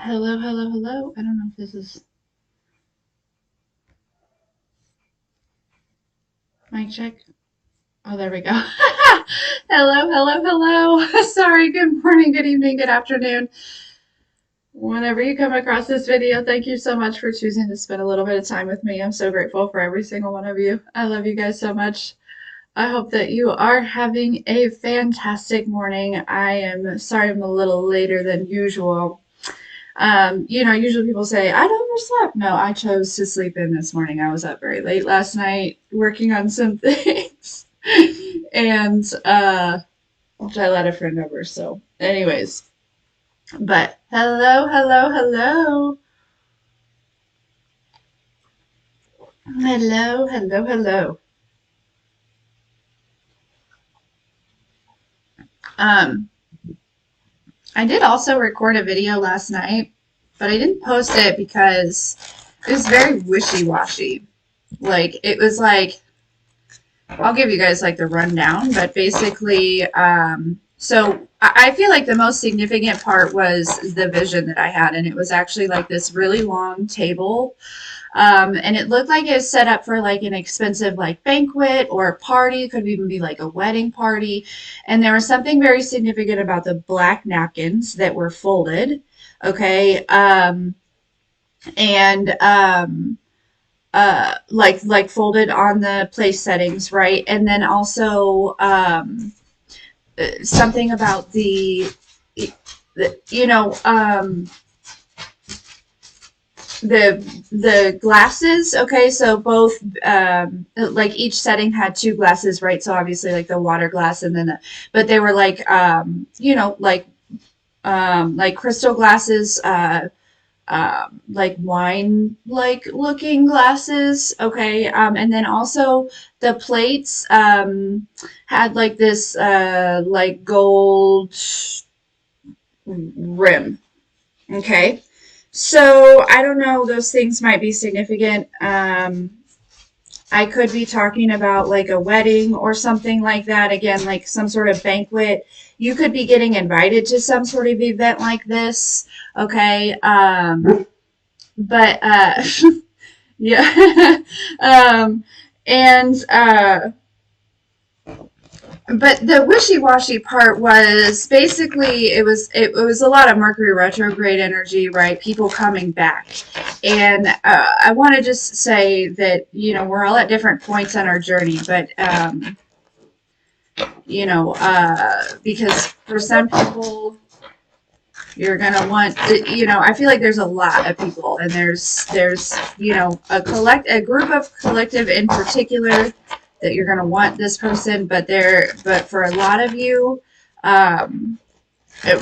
Hello, hello, hello. I don't know if this is mic check. Oh, there we go. Hello, hello, hello. Sorry, good morning, good evening, good afternoon. Whenever you come across this video, thank you so much for choosing to spend a little bit of time with me. I'm so grateful for every single one of you. I love you guys so much. I hope that you are having a fantastic morning. I am sorry I'm a little later than usual. Usually people say, I'd overslept. No, I chose to sleep in this morning. I was up very late last night working on some things. And which I let a friend over. So, anyways, but hello, hello, hello. Hello, hello, hello. Um, I did also record a video last night, but I didn't post it because it was very wishy-washy. Like, it was like I'll give you guys like the rundown, but basically, so I feel like the most significant part was the vision that I had, and it was actually like this really long table, and it looked like it was set up for like an expensive like banquet or a party, could even be like a wedding party, and there was something very significant about the black napkins that were folded, okay, and like folded on the place settings, right? And then also something about the you know the glasses. Okay, so both like each setting had two glasses, right? So obviously like the water glass and then but they were like like crystal glasses, like wine like looking glasses, okay, and then also the plates had like this like gold rim, okay. So I don't know, those things might be significant. I could be talking about like a wedding or something like that. Again, like some sort of banquet. You could be getting invited to some sort of event like this, okay. But yeah. um, and but the wishy-washy part was basically it was a lot of Mercury retrograde energy, right? People coming back, and I want to just say that we're all at different points on our journey, but because for some people you're gonna want I feel like there's a lot of people, and there's a group of collective in particular that you're gonna want this person, but for a lot of you, um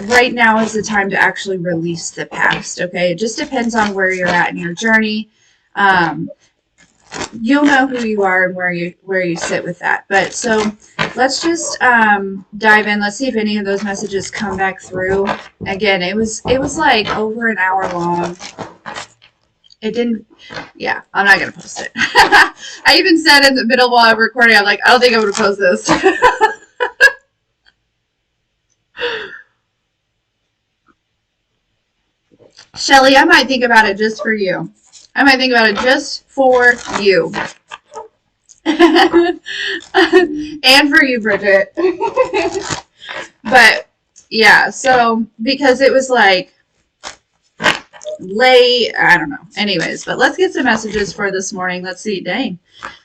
right now is the time to actually release the past. Okay, it just depends on where you're at in your journey. um you'll know who you are and where you sit with that. But so let's just dive in. Let's see if any of those messages come back through. Again, it was like over an hour long. It didn't. Yeah, I'm not gonna post it. I even said in the middle while I'm recording, I'm like, I don't think I'm gonna post this. Shelly, I might think about it just for you. I might think about it just for you. And for you, Bridget. But yeah, so because it was like late, I don't know. Anyways, but let's get some messages for this morning. Let's see. Dang.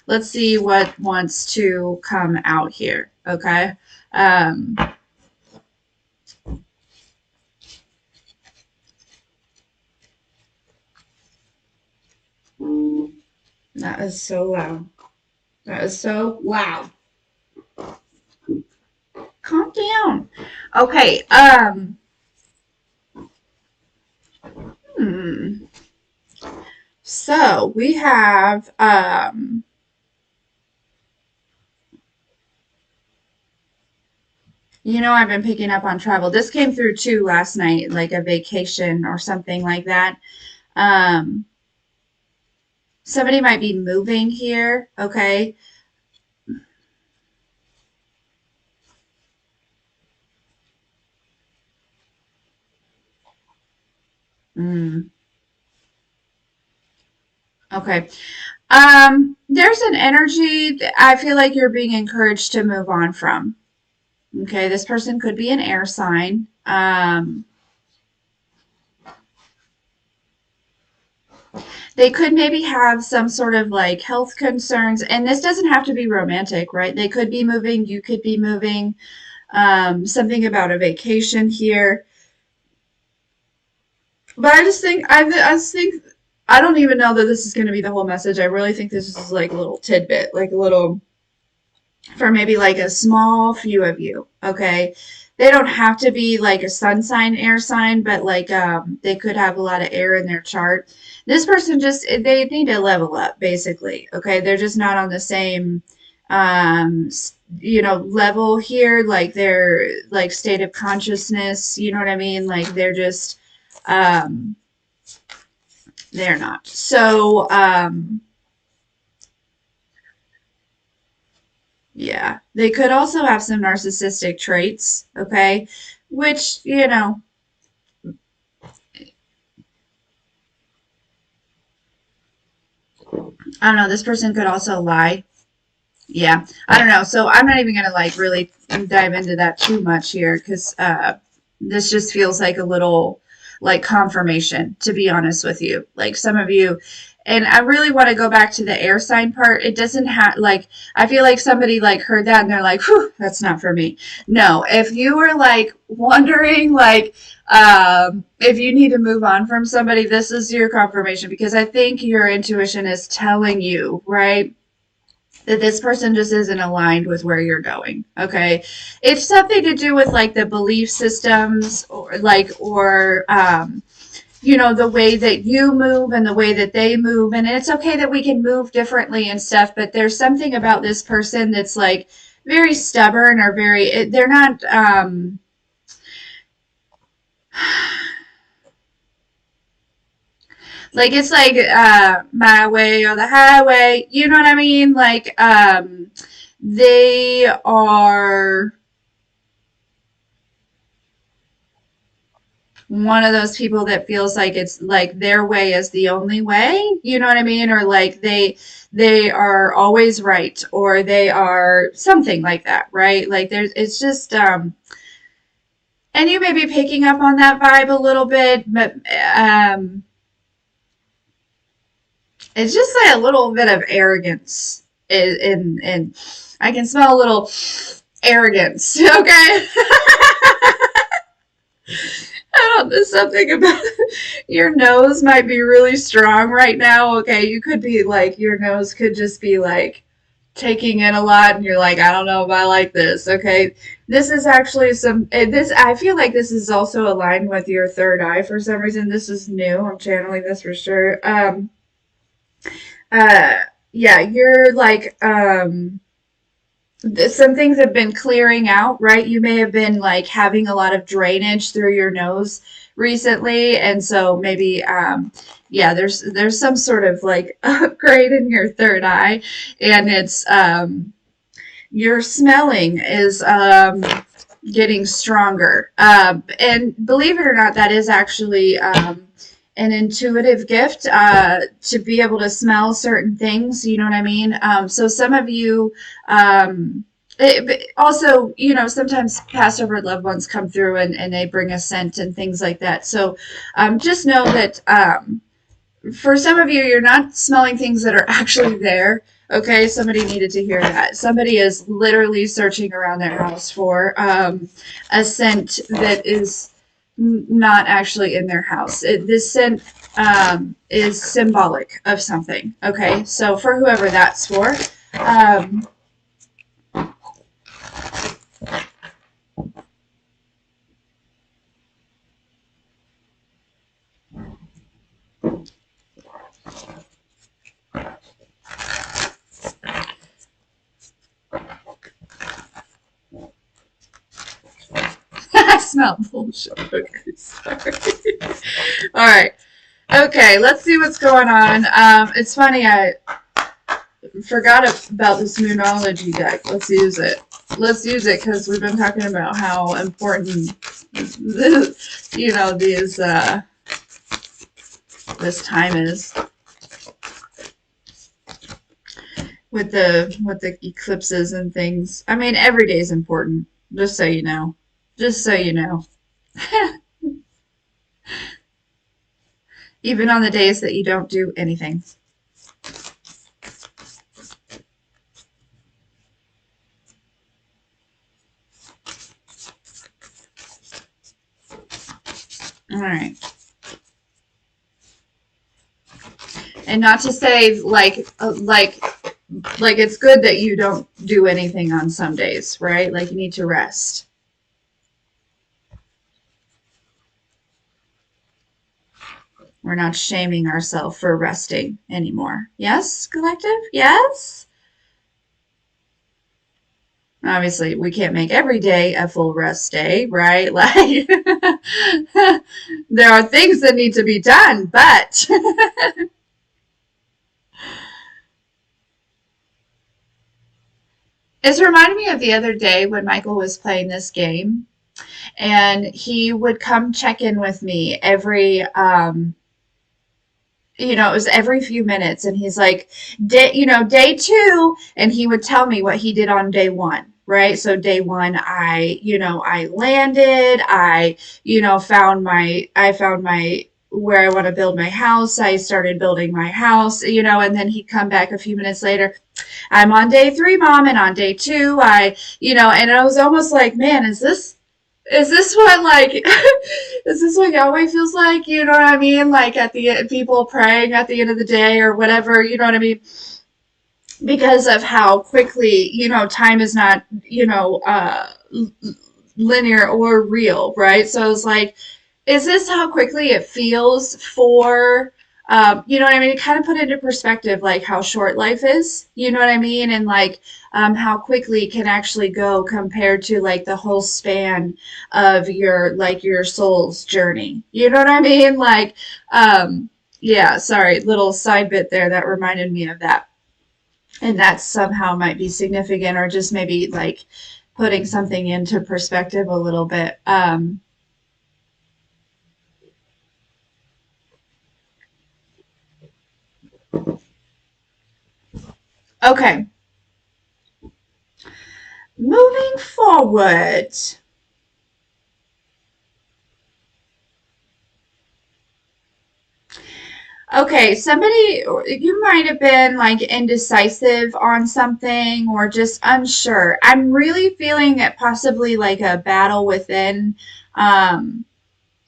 Let's see what wants to come out here. Okay. Um, that is so loud. That is so loud. Calm down. Okay. Hmm. So we have I've been picking up on travel. This came through too last night, like a vacation or something like that. Um, somebody might be moving here, okay? Mm, okay. There's an energy that I feel like you're being encouraged to move on from. Okay, this person could be an air sign. They could maybe have some sort of like health concerns, and this doesn't have to be romantic, right? They could be moving, you could be moving. Something about a vacation here. But I just think, I don't even know that this is going to be the whole message. I really think this is like a little tidbit, like a little, for maybe like a small few of you, okay? They don't have to be like a sun sign, air sign, but like they could have a lot of air in their chart. This person just they need to level up, basically. Okay, they're just not on the same level here, like their like state of consciousness, you know what I mean? Like they're just um they're not. So yeah, they could also have some narcissistic traits, okay? Which, I don't know, this person could also lie. Yeah, I don't know. So I'm not even gonna like really dive into that too much here because this just feels like a little like confirmation, to be honest with you. Like some of you, and I really want to go back to the air sign part. It doesn't have like I feel like somebody like heard that and they're like, "Whew, that's not for me." No, if you were like wondering like if you need to move on from somebody, this is your confirmation because I think your intuition is telling you, right? That this person just isn't aligned with where you're going. Okay. It's something to do with like the belief systems or the way that you move and the way that they move. And it's okay that we can move differently and stuff, but there's something about this person that's like very stubborn or they're not, like it's like my way or the highway, you know what I mean? Like they are one of those people that feels like it's like their way is the only way, you know what I mean? Or like they are always right or they are something like that, right? Like there's it's just and you may be picking up on that vibe a little bit, but it's just like a little bit of arrogance in I can smell a little arrogance, okay? I don't know, something about your nose might be really strong right now. Okay, you could be like, your nose could just be like taking in a lot, and you're like, I don't know if I like this. Okay, this is actually this, I feel like this is also aligned with your third eye for some reason. This is new. I'm channeling this for sure. Uh, yeah, you're like, some things have been clearing out, right? You may have been like having a lot of drainage through your nose recently, and so maybe yeah, there's some sort of like upgrade in your third eye, and it's your smelling is getting stronger. And believe it or not, that is actually an intuitive gift to be able to smell certain things. You know what I mean? So some of you. Also, sometimes past over loved ones come through and they bring a scent and things like that. So just know that for some of you, you're not smelling things that are actually there. Okay, somebody needed to hear that. Somebody is literally searching around their house for a scent that is not actually in their house. This scent is symbolic of something. Okay, so for whoever that's for. Um, I smell bullshit. Okay, sorry. All right. Okay, let's see what's going on. It's funny, I forgot about this Moonology deck. Let's use it. Let's use it because we've been talking about how important, these this time is with the eclipses and things. I mean, every day is important, just so you know. Just so you know. Even on the days that you don't do anything. All right. And not to say like it's good that you don't do anything on some days, right? Like you need to rest. We're not shaming ourselves for resting anymore. Yes, collective? Yes? Obviously, we can't make every day a full rest day, right? Like, there are things that need to be done, but it's reminded me of the other day when Michael was playing this game, and he would come check in with me every it was every few minutes, and he's like, day two, and he would tell me what he did on day one, right? So day one, I landed, I found my where I want to build my house. I started building my house, and then he'd come back a few minutes later. I'm on day three, mom, and on day two, and I was almost like, man, is this what like is this what Yahweh feels like? You know what I mean? Like at the people praying at the end of the day or whatever, you know what I mean? Because of how quickly, time is not, linear or real, right? So it's like, is this how quickly it feels for, you know what I mean? Kind of put into perspective, like how short life is, you know what I mean? And like how quickly it can actually go compared to like the whole span of your soul's journey. You know what I mean? Like, yeah, sorry, little side bit there that reminded me of that. And that somehow might be significant or just maybe like putting something into perspective a little bit. Okay, moving forward. Okay, you might have been like indecisive on something or just unsure. I'm really feeling it possibly like a battle within. Um,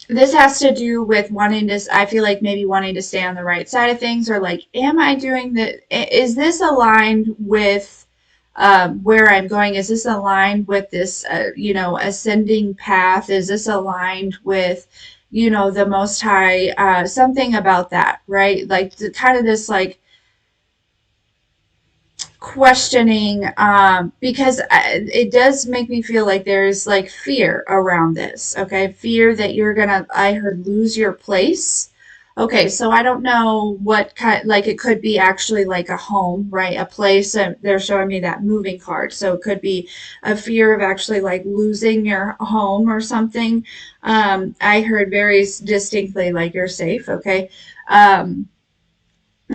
this has to do with I feel like maybe wanting to stay on the right side of things or like, is this aligned with where I'm going? Is this aligned with this, ascending path? Is this aligned with, the Most High? Something about that, right? Like kind of this like questioning because it does make me feel like there's like fear around this. Okay, fear that you're gonna, I heard, lose your place. Okay, so I don't know what kind, like it could be actually like a home, right? A place. They're showing me that moving card, so it could be a fear of actually like losing your home or something. I heard very distinctly like you're safe. Okay,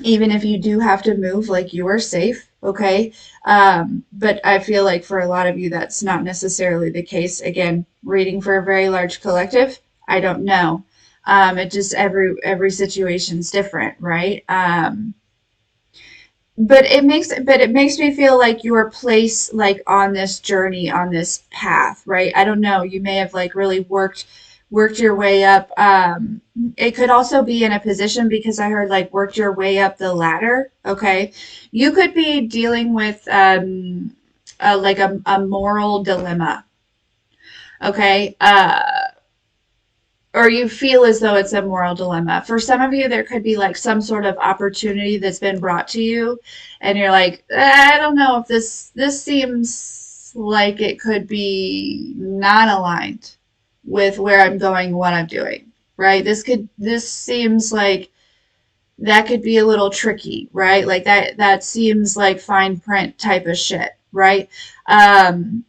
even if you do have to move, like you are safe, okay? But I feel like for a lot of you, that's not necessarily the case. Again, reading for a very large collective, I don't know. It just every situation's different, right? But it makes me feel like your place like on this journey, on this path, right? I don't know, you may have like really worked your way up. It could also be in a position because I heard like worked your way up the ladder. Okay, you could be dealing with like a moral dilemma. Okay, or you feel as though it's a moral dilemma. For some of you, there could be like some sort of opportunity that's been brought to you, and you're like, I don't know if this seems like it could be not aligned with where I'm going, what I'm doing, right? This seems like that could be a little tricky, right? Like that seems like fine print type of shit, right? Um,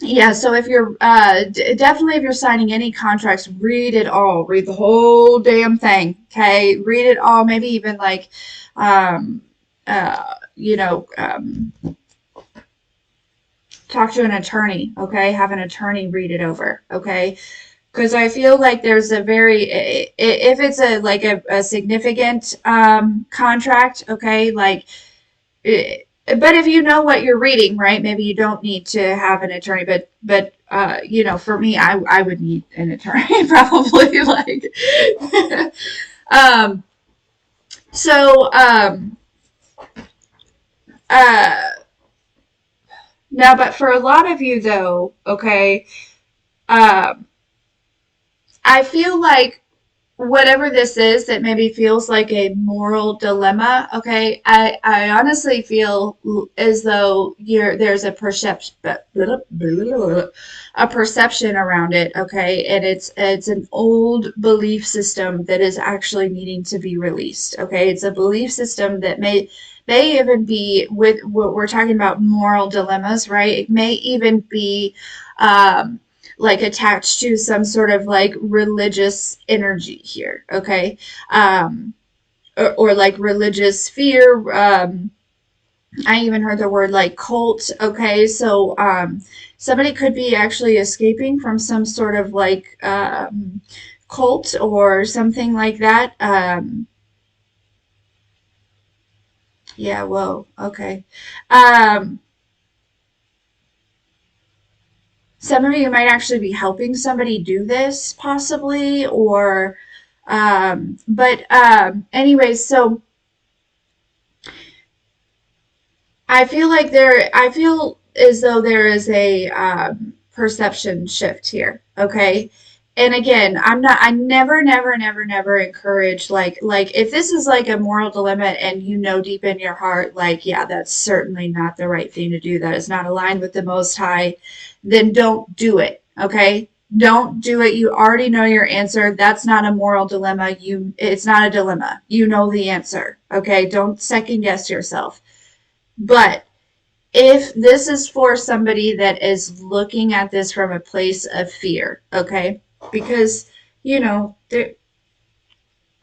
Yeah, so if you're definitely if you're signing any contracts, read it all. Read the whole damn thing. Okay, read it all. Maybe even like, um, you know, talk to an attorney. Okay, have an attorney read it over. Okay, because I feel like there's a very if it's a like a significant contract. Okay, like but if you know what you're reading, right, maybe you don't need to have an attorney. But you know, for me, I would need an attorney probably. Like, um, so uh, now, but for a lot of you though, okay, um, I feel like whatever this is that maybe feels like a moral dilemma, okay, I honestly feel as though there's a perception around it, okay, and it's an old belief system that is actually needing to be released, okay. It's a belief system that may even be with what we're talking about moral dilemmas, right? It may even be um like attached to some sort of like religious energy here, okay? Or like religious fear. I even heard the word like cult, okay? So somebody could be actually escaping from some sort of like cult or something like that. Yeah, whoa, okay. Um, some of you might actually be helping somebody do this, possibly, or anyways, so I feel as though there is a perception shift here. Okay. And again, I never encourage like if this is like a moral dilemma and you know deep in your heart, like, yeah, that's certainly not the right thing to do. That is not aligned with the Most High, then don't do it. Okay. Don't do it. You already know your answer. That's not a moral dilemma. It's not a dilemma. You know the answer. Okay. Don't second guess yourself. But if this is for somebody that is looking at this from a place of fear, okay? Because, you know,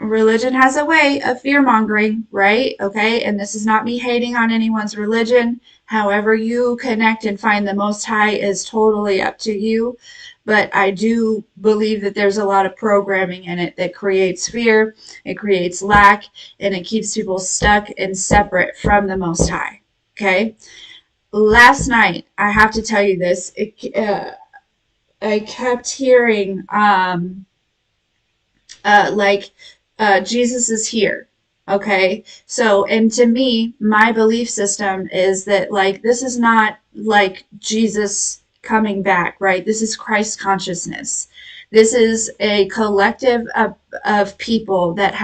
religion has a way of fear mongering, right? Okay? And this is not me hating on anyone's religion. However, you connect and find the Most High is totally up to you. But I do believe that there's a lot of programming in it that creates fear, it creates lack, and it keeps people stuck and separate from the Most High. Okay? Last night, I have to tell you this. I kept hearing like Jesus is here. Okay, so and to me, my belief system is that like this is not like Jesus coming back, right? This is Christ consciousness. This is a collective of people that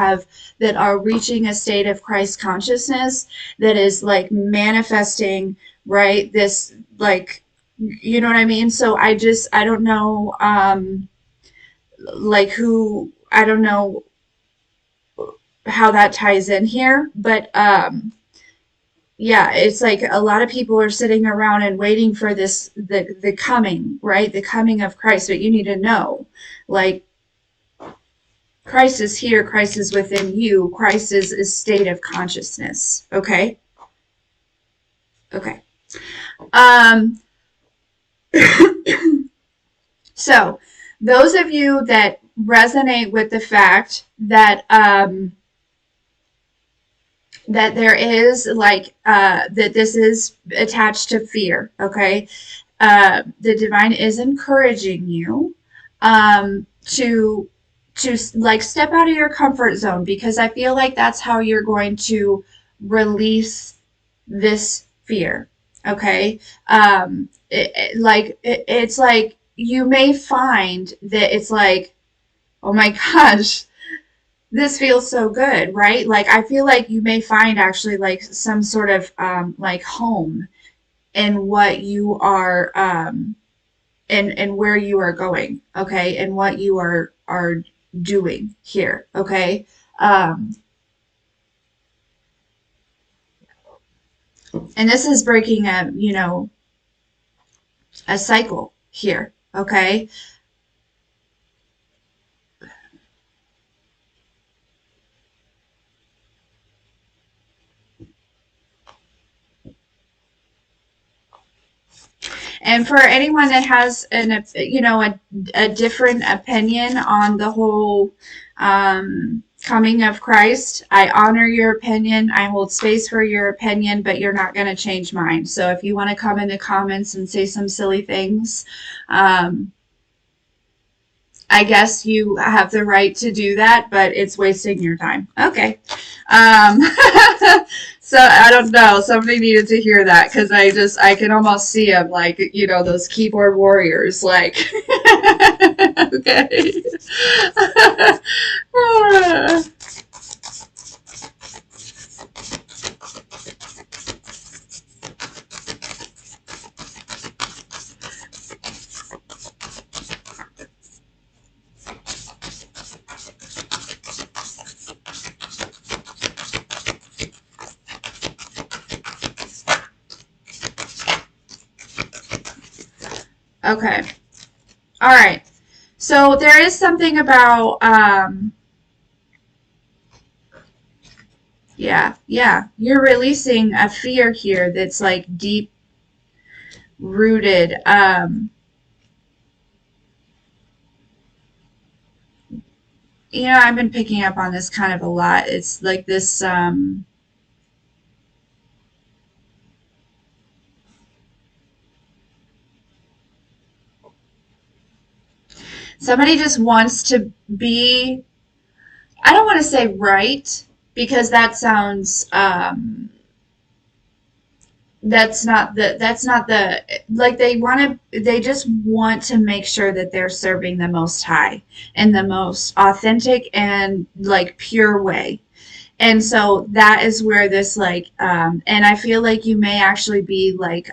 are reaching a state of Christ consciousness that is like manifesting, right? This like you know what I mean? So I don't know like who I don't know how that ties in here, but yeah, it's like a lot of people are sitting around and waiting for the coming, right? The coming of Christ. But you need to know, like Christ is here, Christ is within you, Christ is a state of consciousness. Okay? Okay. Um so those of you that resonate with the fact that there is like that this is attached to fear, okay, the divine is encouraging you to like step out of your comfort zone because I feel like that's how you're going to release this fear, okay. It's like you may find that it's like, oh my gosh, this feels so good, right? Like I feel like you may find actually like some sort of like home in what you are and where you are going, okay, and what you are doing here, okay. Um, and this is breaking a, you know, a cycle here. Okay. And for anyone that has a different opinion on the whole coming of Christ, I honor your opinion. I hold space for your opinion, but you're not going to change mine. So if you want to come in the comments and say some silly things, um, I guess you have the right to do that, but it's wasting your time. Okay. Um, so I don't know. Somebody needed to hear that because I can almost see them like, those keyboard warriors, like, okay. Okay. All right. So there is something about, yeah, you're releasing a fear here that's like deep rooted. I've been picking up on this kind of a lot. It's like this, somebody just wants to be, I don't want to say right, because that sounds, that's not the like they just want to make sure that they're serving the Most High in the most authentic and like pure way. And so that is where this and I feel like you may actually be like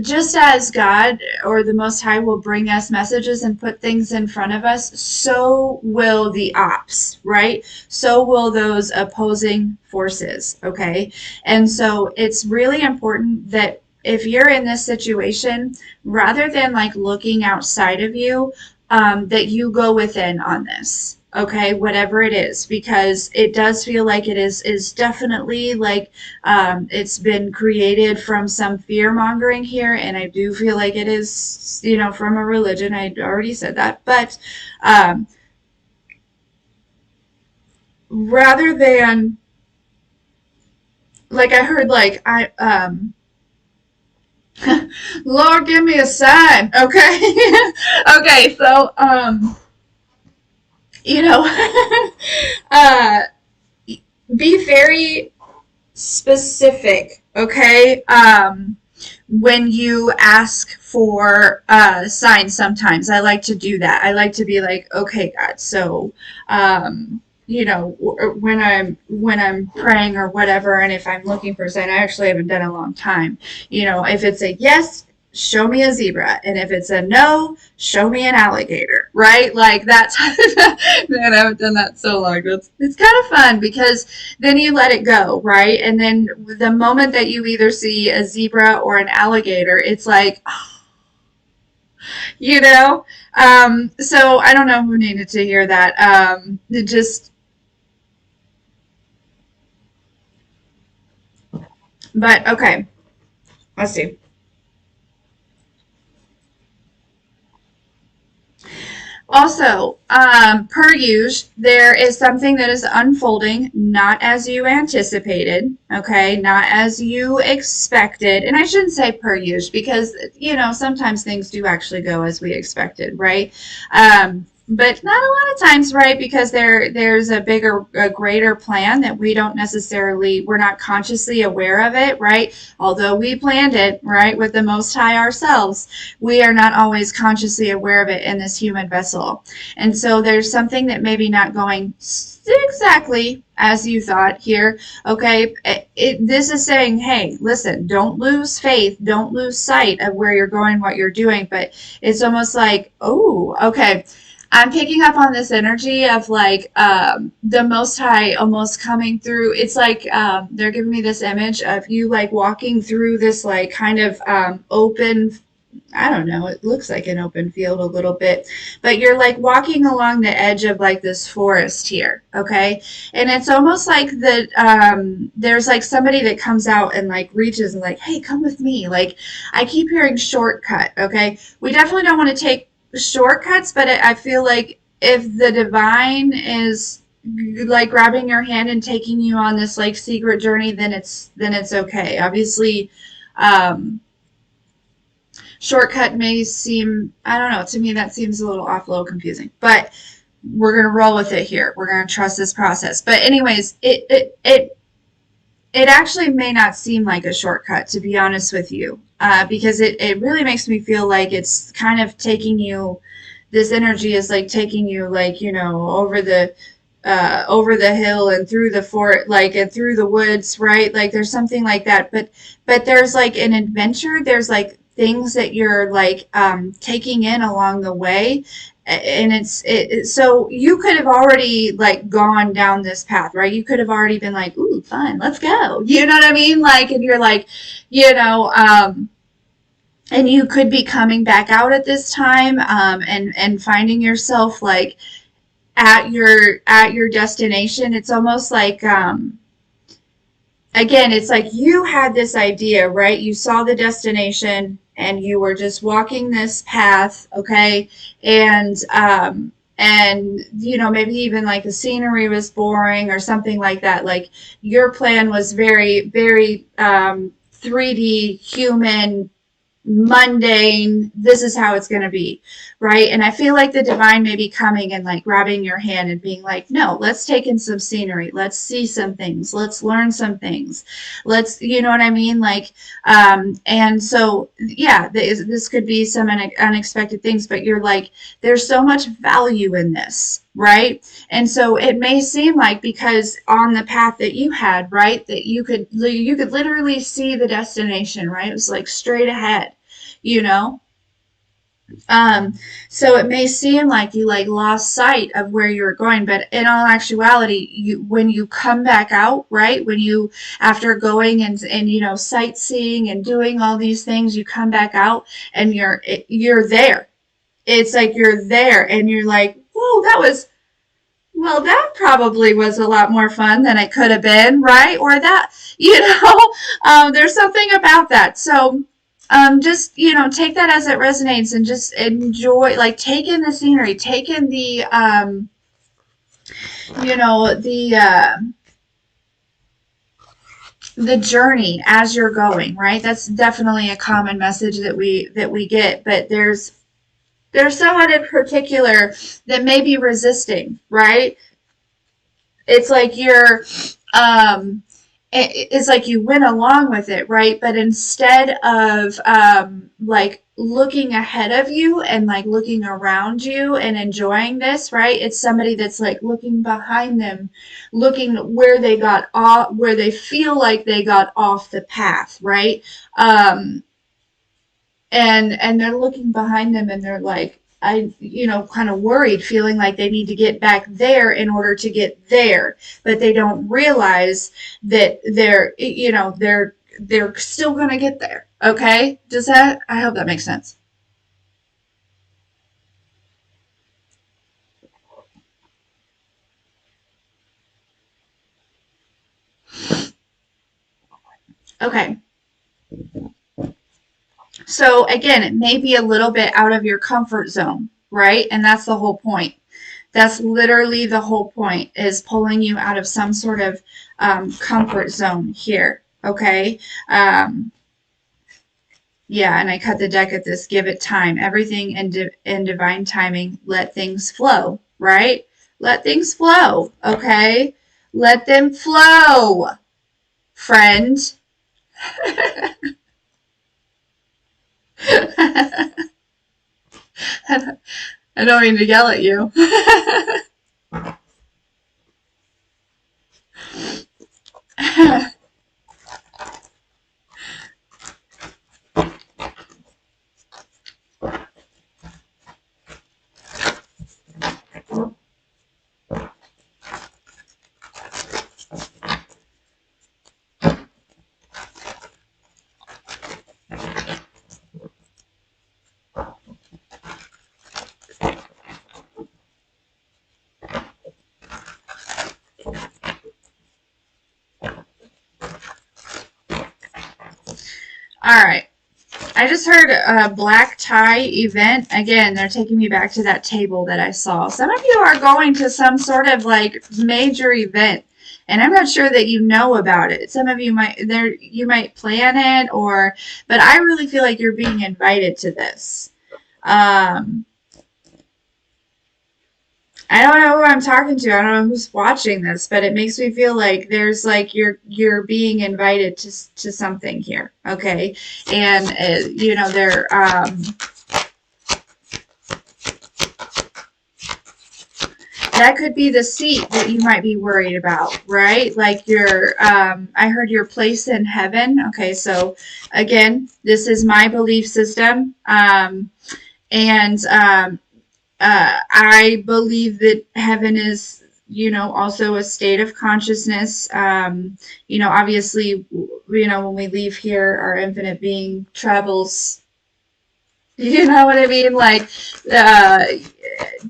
just as God or the Most High will bring us messages and put things in front of us, so will the ops, right? So will those opposing forces, okay? And so it's really important that if you're in this situation, rather than like looking outside of you, that you go within on this. Okay, whatever it is, because it does feel like it is definitely like it's been created from some fear mongering here, and I do feel like it is, from a religion. I already said that, but rather than like I heard like Lord, give me a sign, okay, okay, so you know, uh, be very specific, okay? When you ask for signs, sometimes I like to do that. I like to be like, okay, God, so when I'm praying or whatever, and if I'm looking for a sign, I actually haven't done it in a long time. If it's a yes, show me a zebra, and if it's a no, show me an alligator, right? Like that's man, I haven't done that so long. It's kind of fun because then you let it go, right? And then the moment that you either see a zebra or an alligator, it's like, you know. So I don't know who needed to hear that. It just, but okay. Let's see. Also, per usual, there is something that is unfolding not as you anticipated, okay, not as you expected. And I shouldn't say per usual because, sometimes things do actually go as we expected, right? But not a lot of times, right? Because there's a greater plan that we're not consciously aware of it, right? Although we planned it, right, with the Most High ourselves, we are not always consciously aware of it in this human vessel. And so there's something that maybe not going exactly as you thought here. Okay, this is saying, hey, listen, don't lose faith, don't lose sight of where you're going, what you're doing. But it's almost like, oh, okay. I'm picking up on this energy of like the Most High almost coming through. It's like they're giving me this image of you like walking through this like kind of open, I don't know, it looks like an open field a little bit, but you're like walking along the edge of like this forest here, okay? And it's almost like the there's like somebody that comes out and like reaches and like, hey, come with me. Like I keep hearing shortcut, okay? We definitely don't want to take shortcuts, but I feel like if the divine is like grabbing your hand and taking you on this like secret journey, then it's okay. Obviously, um, shortcut may seem, I don't know, to me that seems a little off, a little confusing, but we're going to roll with it here. We're going to trust this process. But anyways, it actually may not seem like a shortcut, to be honest with you, because it really makes me feel like it's kind of taking you, this energy is like taking you like, over the hill and through the fort, like, and through the woods, right? Like there's something like that, but there's like an adventure, there's like things that you're like taking in along the way, and so you could have already like gone down this path, right? You could have already been like, ooh, fun, let's go, you know what I mean? Like, and you're like, you know and you could be coming back out at this time, and finding yourself like at your destination. It's almost like again, it's like you had this idea, right? You saw the destination and you were just walking this path, okay? And maybe even like the scenery was boring or something like that. Like your plan was very, very 3D human, mundane, this is how it's going to be, right? And I feel like the divine may be coming and like grabbing your hand and being like, no, let's take in some scenery, let's see some things, let's learn some things, let's, you know what I mean? Like and so yeah, this could be some unexpected things, but you're like, there's so much value in this, right? And so it may seem like, because on the path that you had, right, that you could literally see the destination, right? It was like straight ahead, you know. um so it may seem like you like lost sight of where you were going, but in all actuality, you, when you come back out, right, when you, after going and sightseeing and doing all these things, you come back out and you're there. It's like you're there and you're like, whoa, well, that probably was a lot more fun than it could have been, right? Or that, there's something about that. So, just, take that as it resonates and just enjoy, like, take in the scenery, take in the journey as you're going, right? That's definitely a common message that we get, but there's someone in particular that may be resisting, right? It's like it's like you went along with it, right? But instead of like looking ahead of you and like looking around you and enjoying this, right? It's somebody that's like looking behind them, looking where they got off, where they feel like they got off the path, right? Um, and they're looking behind them and they're like, kind of worried, feeling like they need to get back there in order to get there, but they don't realize that they're still going to get there. Okay, I hope that makes sense. Okay, so again, it may be a little bit out of your comfort zone, right? And that's the whole point. That's literally the whole point, is pulling you out of some sort of comfort zone here. Okay. Yeah, and I cut the deck at this. Give it time. Everything in divine timing. Let things flow, right? Let things flow, okay? Let them flow, friend. I don't mean to yell at you. All right. I just heard a black tie event. Again, they're taking me back to that table that I saw. Some of you are going to some sort of like major event, and I'm not sure that you know about it. Some of you might plan it, but I really feel like you're being invited to this. I don't know who I'm talking to. I don't know who's watching this, but it makes me feel like there's like you're being invited to something here, okay? And there that could be the seat that you might be worried about, right? Like I heard your place in heaven. Okay, so again, this is my belief system, and I believe that heaven is, also a state of consciousness. Obviously, when we leave here, our infinite being travels. You know what I mean? Like,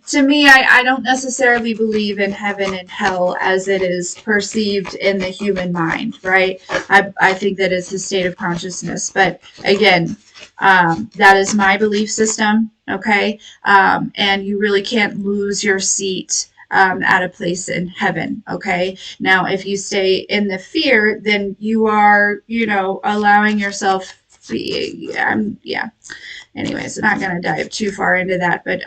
to me, I don't necessarily believe in heaven and hell as it is perceived in the human mind, right? I think that it's a state of consciousness. But again, that is my belief system, okay? And you really can't lose your seat at a place in heaven, okay? Now, if you stay in the fear, then you are, allowing yourself, yeah. Anyways, I'm not going to dive too far into that, but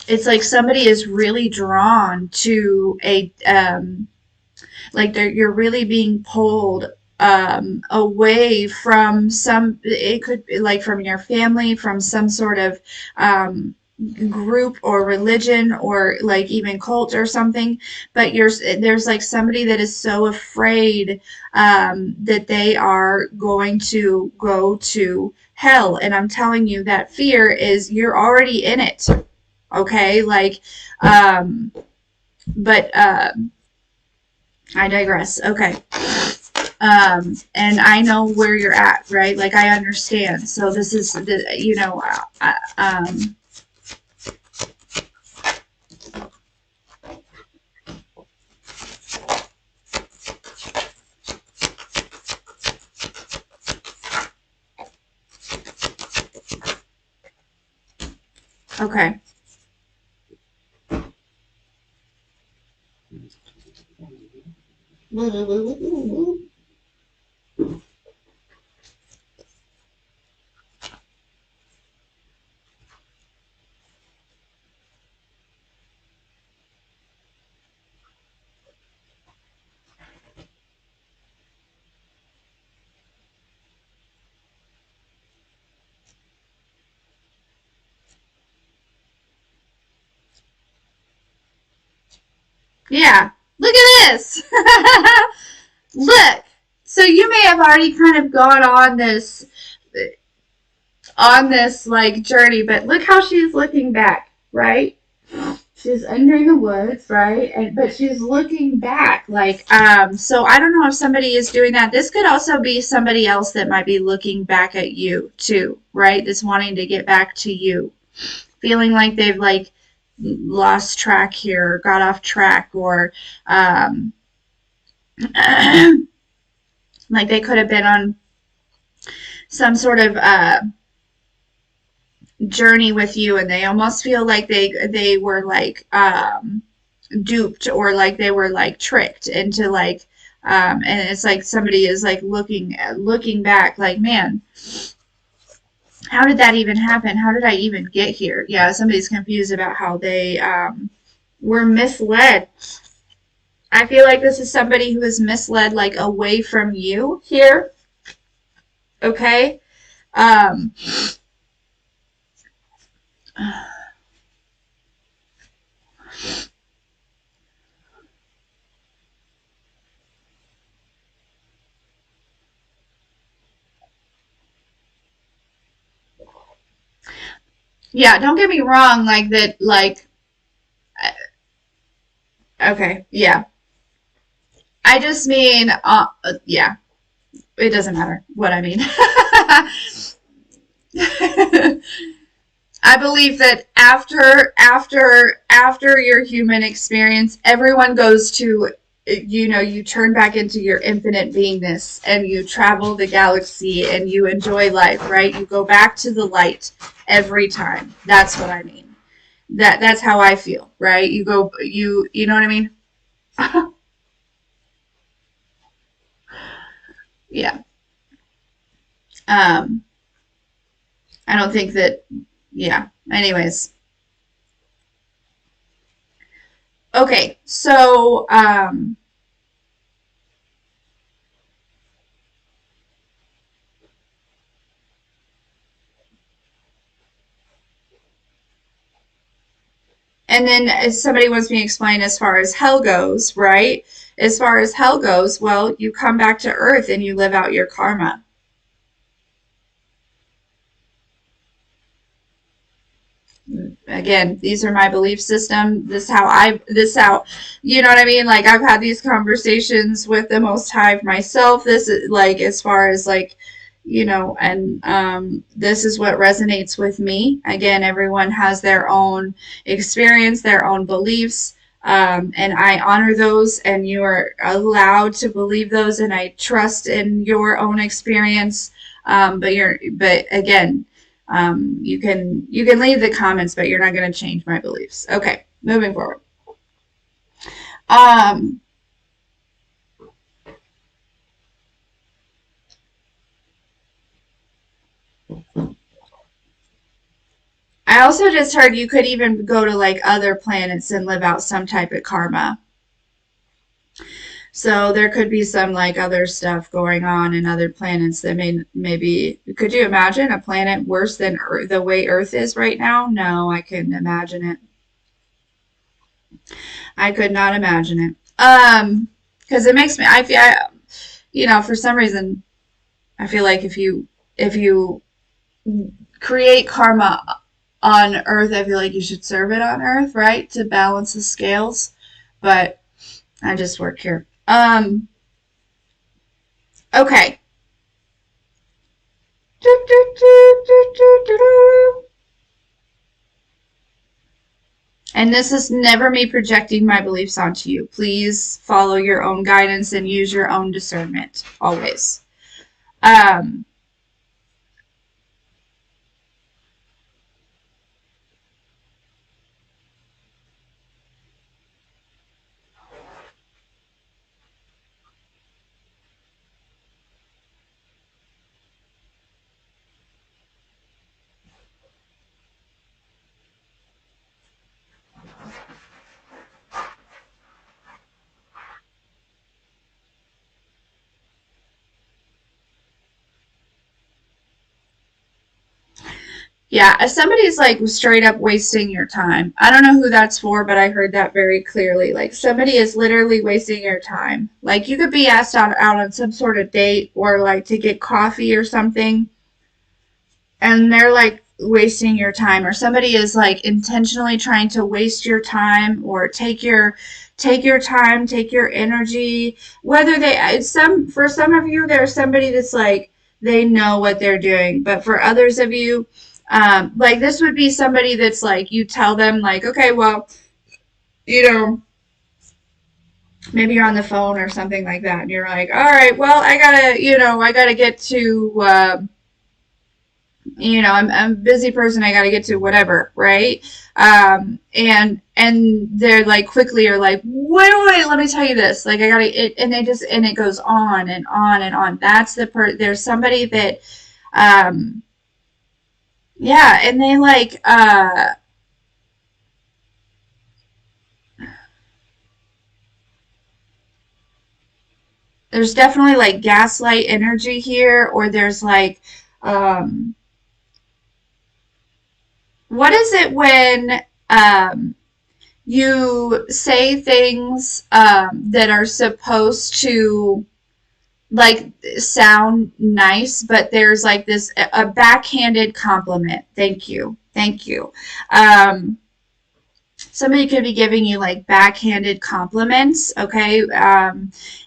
it's like somebody is really drawn to you're really being pulled away from it could be like from your family, from some sort of group or religion or like even cult or something, but there's like somebody that is so afraid that they are going to go to hell, and I'm telling you that fear is you're already in it, okay? Like but I digress. Okay. And I know where you're at, right? Like I understand. So this is okay. Yeah. Look at this. Look. So you may have already kind of gone on this like journey, but look how she's looking back, right? She's entering the woods, right? But she's looking back, like so I don't know if somebody is doing that. This could also be somebody else that might be looking back at you too, right? That's wanting to get back to you, feeling like they've like lost track here, got off track, or like they could have been on some sort of journey with you, and they almost feel like they were like duped, or like they were like tricked into like and it's like somebody is like looking back like, man, how did that even happen? How did I even get here? Yeah, somebody's confused about how they were misled. I feel like this is somebody who is misled like away from you here. Okay. Yeah, don't get me wrong, like that, like, okay, yeah. I just mean, yeah, it doesn't matter what I mean. I believe that after your human experience, everyone goes to you turn back into your infinite beingness and you travel the galaxy and you enjoy life, right? You go back to the light every time. That's what I mean. That's how I feel, right? You know what I mean? Yeah. Um, I don't think that, yeah. Anyways. Okay. So, and then as somebody wants me to explain as far as hell goes, right? As far as hell goes, well, you come back to earth and you live out your karma. Again, these are my belief system. This how you know what I mean? Like I've had these conversations with the Most High myself. This is like as far as like, and this is what resonates with me. Again, everyone has their own experience, their own beliefs. And I honor those, and you are allowed to believe those, and I trust in your own experience. But again, you can leave the comments, but you're not going to change my beliefs. Okay, moving forward. Um, I also just heard you could even go to like other planets and live out some type of karma. So there could be some like other stuff going on in other planets that maybe could you imagine a planet worse than Earth, the way Earth is right now? No, I couldn't imagine it. I could not imagine it. Because it makes me I feel for some reason I feel like if you create karma on Earth, I feel like you should serve it on Earth, right? To balance the scales. But I just work here. Okay. And this is never me projecting my beliefs onto you. Please follow your own guidance and use your own discernment always. Um, Yeah, if somebody's like straight up wasting your time, I don't know who that's for, but I heard that very clearly. Like somebody is literally wasting your time. Like you could be asked out on some sort of date or like to get coffee or something, and they're like wasting your time, or somebody is like intentionally trying to waste your time or take your time, take your energy. Whether they some for some of you, there's somebody that's like they know what they're doing, but for others of you, like this would be somebody that's like you tell them like, okay, well, you know, maybe you're on the phone or something like that, and you're like, all right, well, I gotta get to. I'm a busy person. I got to get to whatever, right? And they're like quickly are like, wait, let me tell you this. Like I got to, and it goes on and on and on. There's somebody that, um, yeah, and they like, there's definitely like gaslight energy here, or there's like, um, what is it when, you say things that are supposed to like sound nice, but there's like this a backhanded compliment. Thank you. Um, Somebody could be giving you like backhanded compliments, okay?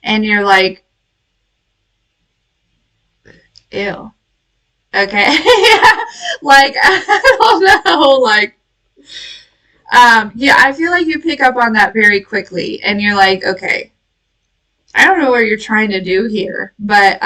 And you're like, ew. Okay. Like I don't know, like yeah, I feel like you pick up on that very quickly, and you're like, okay. I don't know what you're trying to do here, but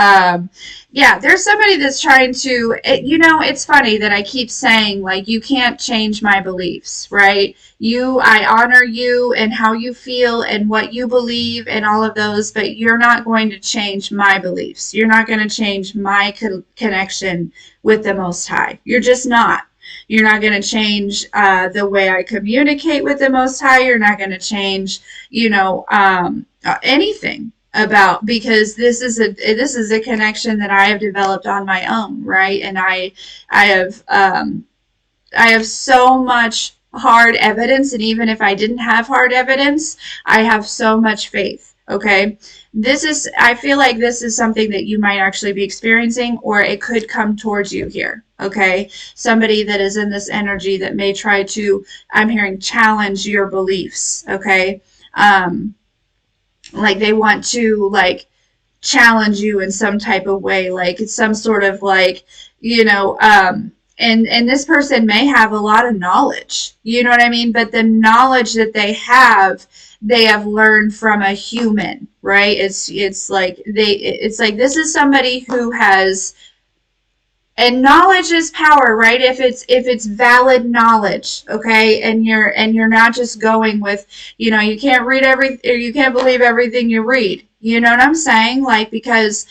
yeah, there's somebody that's trying to. It's funny that I keep saying like you can't change my beliefs, right? I honor you and how you feel and what you believe and all of those, but you're not going to change my beliefs. You're not going to change my connection with the Most High. You're just not. You're not going to change the way I communicate with the Most High. You're not going to change, anything about, because this is a connection that I have developed on my own, right? And I have I have so much hard evidence, and even if I didn't have hard evidence, I have so much faith. Okay. I feel like this is something that you might actually be experiencing, or it could come towards you here. Okay. Somebody that is in this energy that may try to, I'm hearing, challenge your beliefs. Okay. Like they want to, like, challenge you in some type of way, like it's some sort of, like, and this person may have a lot of knowledge, you know what I mean, but the knowledge that they have learned from a human, right? It's like this is somebody who has, and knowledge is power, right? If it's valid knowledge, okay, and you're not just going with, you can't read every, or you can't believe everything you read, you know what I'm saying? Like, because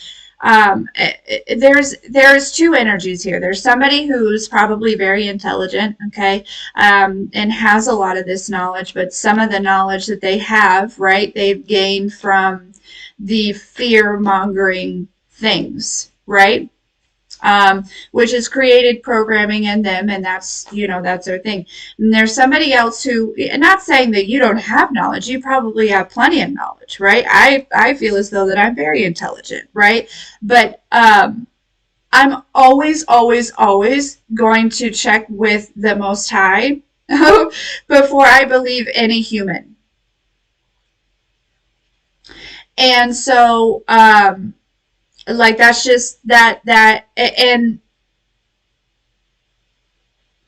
there's two energies here. There's somebody who's probably very intelligent, okay, and has a lot of this knowledge, but some of the knowledge that they have, right, they've gained from the fear mongering things, right? Which has created programming in them, and that's their thing. And there's somebody else who, and not saying that you don't have knowledge, you probably have plenty of knowledge, right? I feel as though that I'm very intelligent, right? But I'm always, always, always going to check with the Most High before I believe any human. And so, like, that's just that, and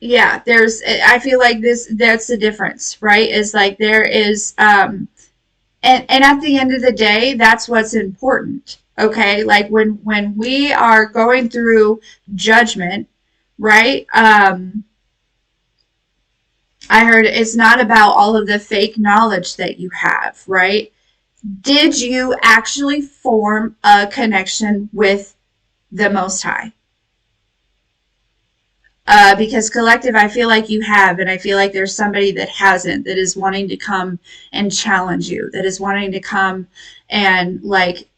yeah, I feel like that's the difference, right? Is like there is, and at the end of the day, that's what's important. Okay, like when we are going through judgment, right? I heard it's not about all of the fake knowledge that you have, right? Did you actually form a connection with the Most High? Because collective, I feel like you have, and I feel like there's somebody that hasn't, that is wanting to come and challenge you, that is wanting to come and, like,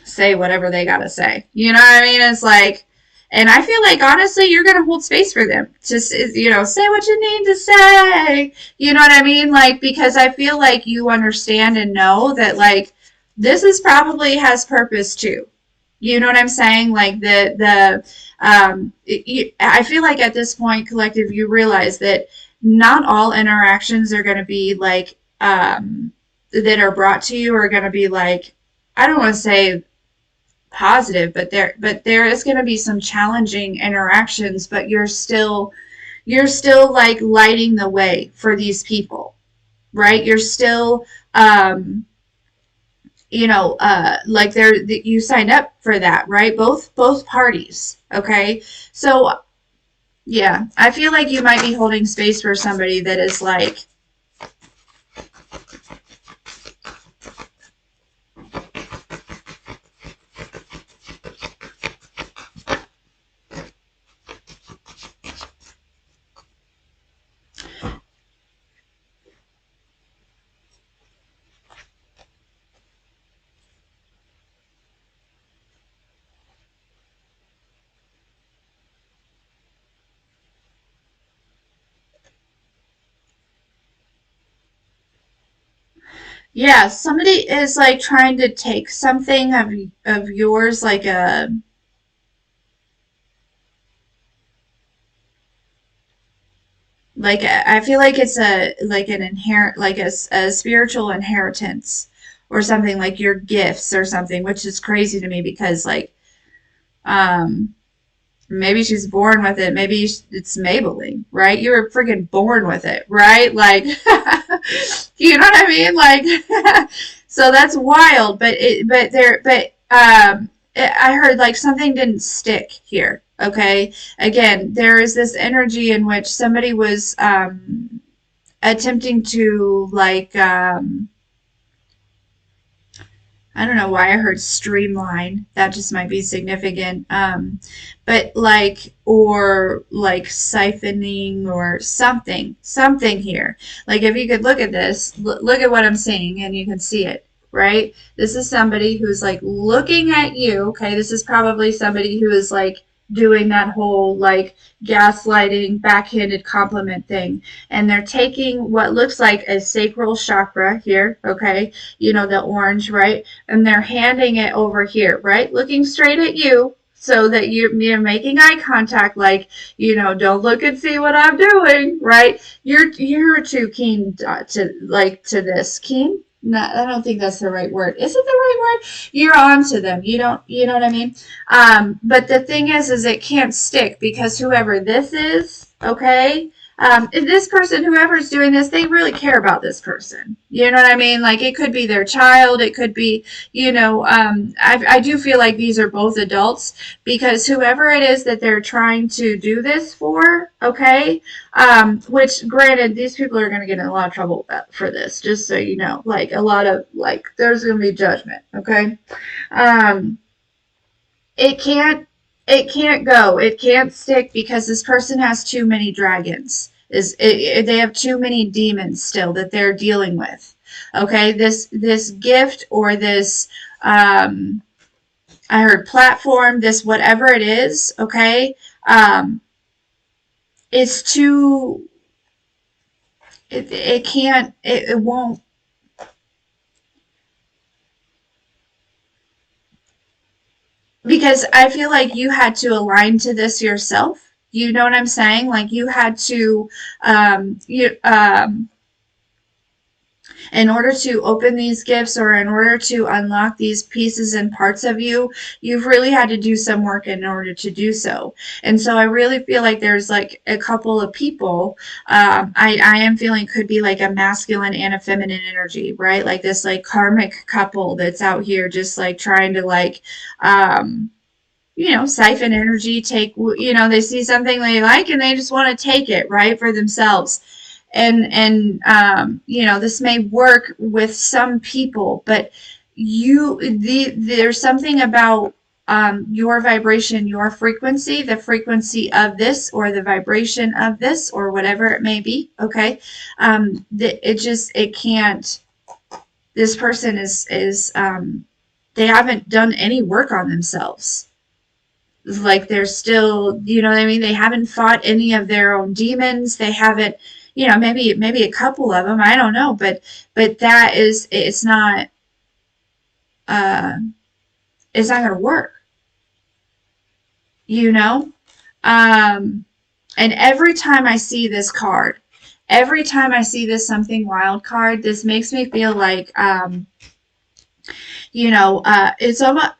say whatever they gotta say. You know what I mean? It's like, and I feel like honestly, you're gonna hold space for them. Just, say what you need to say. You know what I mean? Like, because I feel like you understand and know that, like, this is probably has purpose too. You know what I'm saying? Like I feel like at this point, collective, you realize that not all interactions are going to be like, that are brought to you are going to be like, I don't want to say positive, but there is going to be some challenging interactions, but you're still like lighting the way for these people, right? You're still, like you signed up for that, right? Both parties. Okay. So yeah, I feel like you might be holding space for somebody that is like, yeah, somebody is like trying to take something of yours, I feel like it's an inherent, like a spiritual inheritance or something, like your gifts or something, which is crazy to me because, like, um maybe she's born with it. Maybe it's Maybelline, right? You were freaking born with it, right? Like, you know what I mean? Like, so that's wild. I heard like something didn't stick here. Okay. Again, there is this energy in which somebody was attempting to like I don't know why I heard streamline. That just might be significant. But like, or like siphoning or something here. Like if you could look at this, look at what I'm saying and you can see it, right? This is somebody who's like looking at you. Okay. This is probably somebody who is like doing that whole like gaslighting, backhanded compliment thing. And they're taking what looks like a sacral chakra here. Okay. You know, the orange, right? And they're handing it over here, right? Looking straight at you so that you're making eye contact, like, you know, don't look and see what I'm doing, right? You're too keen to this. Keen? No, I don't think that's the right word. Is it the right word? You're on to them. You don't, you know what I mean? But the thing is it can't stick because whoever this is, okay, if this person, whoever's doing this, they really care about this person. You know what I mean? Like it could be their child, it could be, you know, I do feel like these are both adults because whoever it is that they're trying to do this for, okay, which granted, these people are going to get in a lot of trouble for this, just so you know, like a lot of, like, there's going to be judgment, okay? Um, it can't it can't stick because this person has too many dragons they have too many demons still that they're dealing with, okay? This gift or this I heard platform, this whatever it is, okay, is too it can't it won't, because I feel like you had to align to this yourself. You know what I'm saying? Like you had to, you in order to open these gifts or in order to unlock these pieces and parts of you, you've really had to do some work in order to do so. And so I really feel like there's like a couple of people, I am feeling could be like a masculine and a feminine energy, right? Like this like karmic couple that's out here just like trying to like, you know, siphon energy, take, you know, they see something they like and they just want to take it, right, for themselves. You know, this may work with some people, but there's something about your vibration, your frequency, the frequency of this or the vibration of this or whatever it may be, okay? It can't, this person is they haven't done any work on themselves. Like they're still, you know what I mean? They haven't fought any of their own demons. They haven't, you know, maybe a couple of them. I don't know, but that is, uh, it's not going to work, you know? Um, and every time I see this card, every time I see this something wild card, this makes me feel like, you know, it's almost,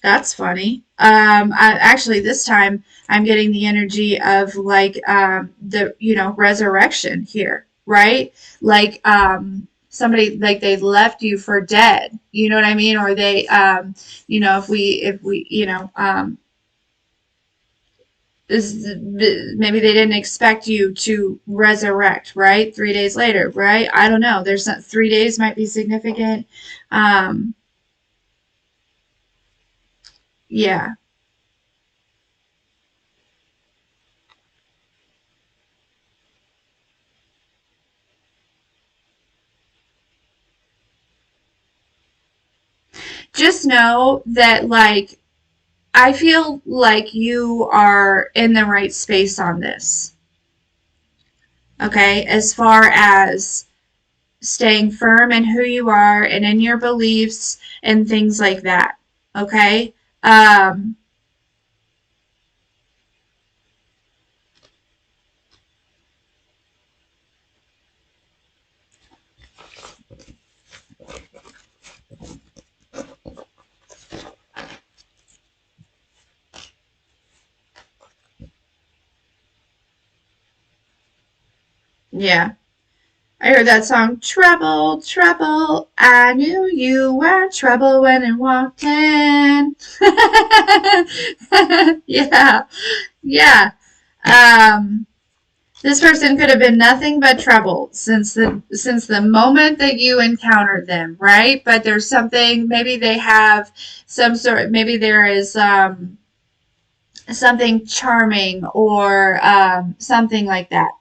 that's funny. Actually, this time I'm getting the energy of like the, you know, resurrection here, right? Like somebody like they left you for dead. You know what I mean? Or they, you know, if we, you know, maybe they didn't expect you to resurrect, right? 3 days later, right? I don't know. There's 3 days might be significant. Um, yeah. Just know that like I feel like you are in the right space on this. Okay, as far as staying firm in who you are and in your beliefs and things like that. Okay. Um, Yeah. I heard that song, Trouble, Trouble. I knew you were trouble when it walked in. Yeah. Yeah. Um, this person could have been nothing but trouble since the moment that you encountered them, right? But there's something, maybe they have some sort, maybe there is something charming or something like that,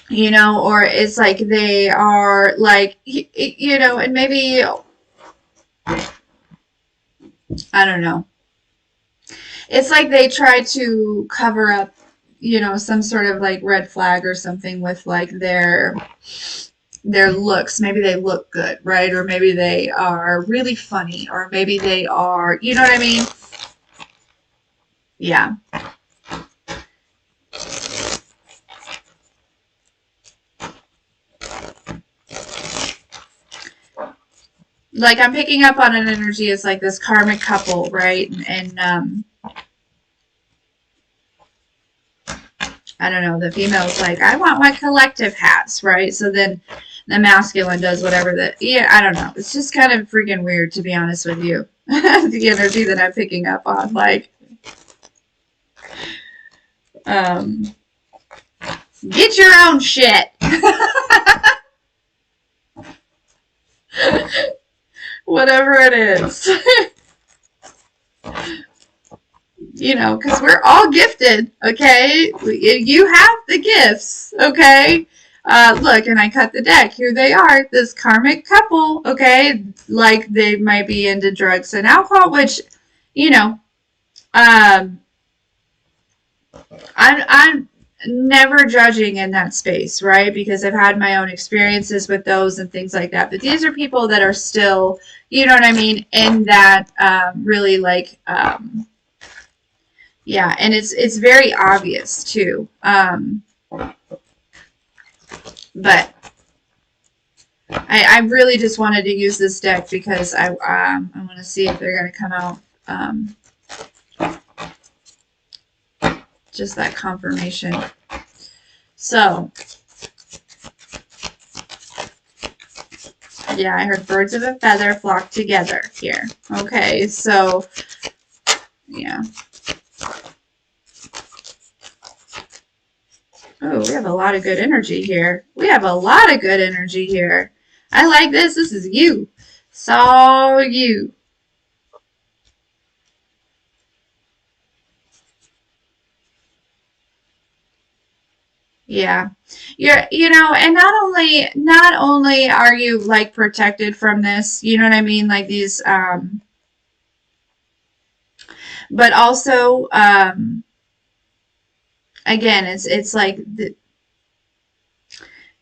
or it's like they are like, and maybe, I don't know. It's like they try to cover up, some sort of like red flag or something with like their looks. Maybe they look good, right? Or maybe they are really funny, or maybe they are, you know what I mean? Yeah. Like I'm picking up on an energy as like this karmic couple, right? And I don't know, the female's like, I want what collective has, right? So then the masculine does whatever yeah, I don't know. It's just kind of freaking weird, to be honest with you. The energy that I'm picking up on, like, um, get your own shit. Whatever it is. Because we're all gifted, okay? You have the gifts, okay? Look, and I cut the deck. Here they are, this karmic couple, okay? Like they might be into drugs and alcohol, which, you know, um, I'm never judging in that space, right? Because I've had my own experiences with those and things like that. But these are people that are still, you know what I mean, in that really like. Yeah, and it's very obvious too. But I really just wanted to use this deck because I want to see if they're going to come out just that confirmation. So yeah, I heard birds of a feather flock together here. Okay, so yeah. Oh, we have a lot of good energy here. We have a lot of good energy here. I like this. This is you. So you. Yeah. And not only are you like protected from this, you know what I mean? Like these, but also, again, it's like,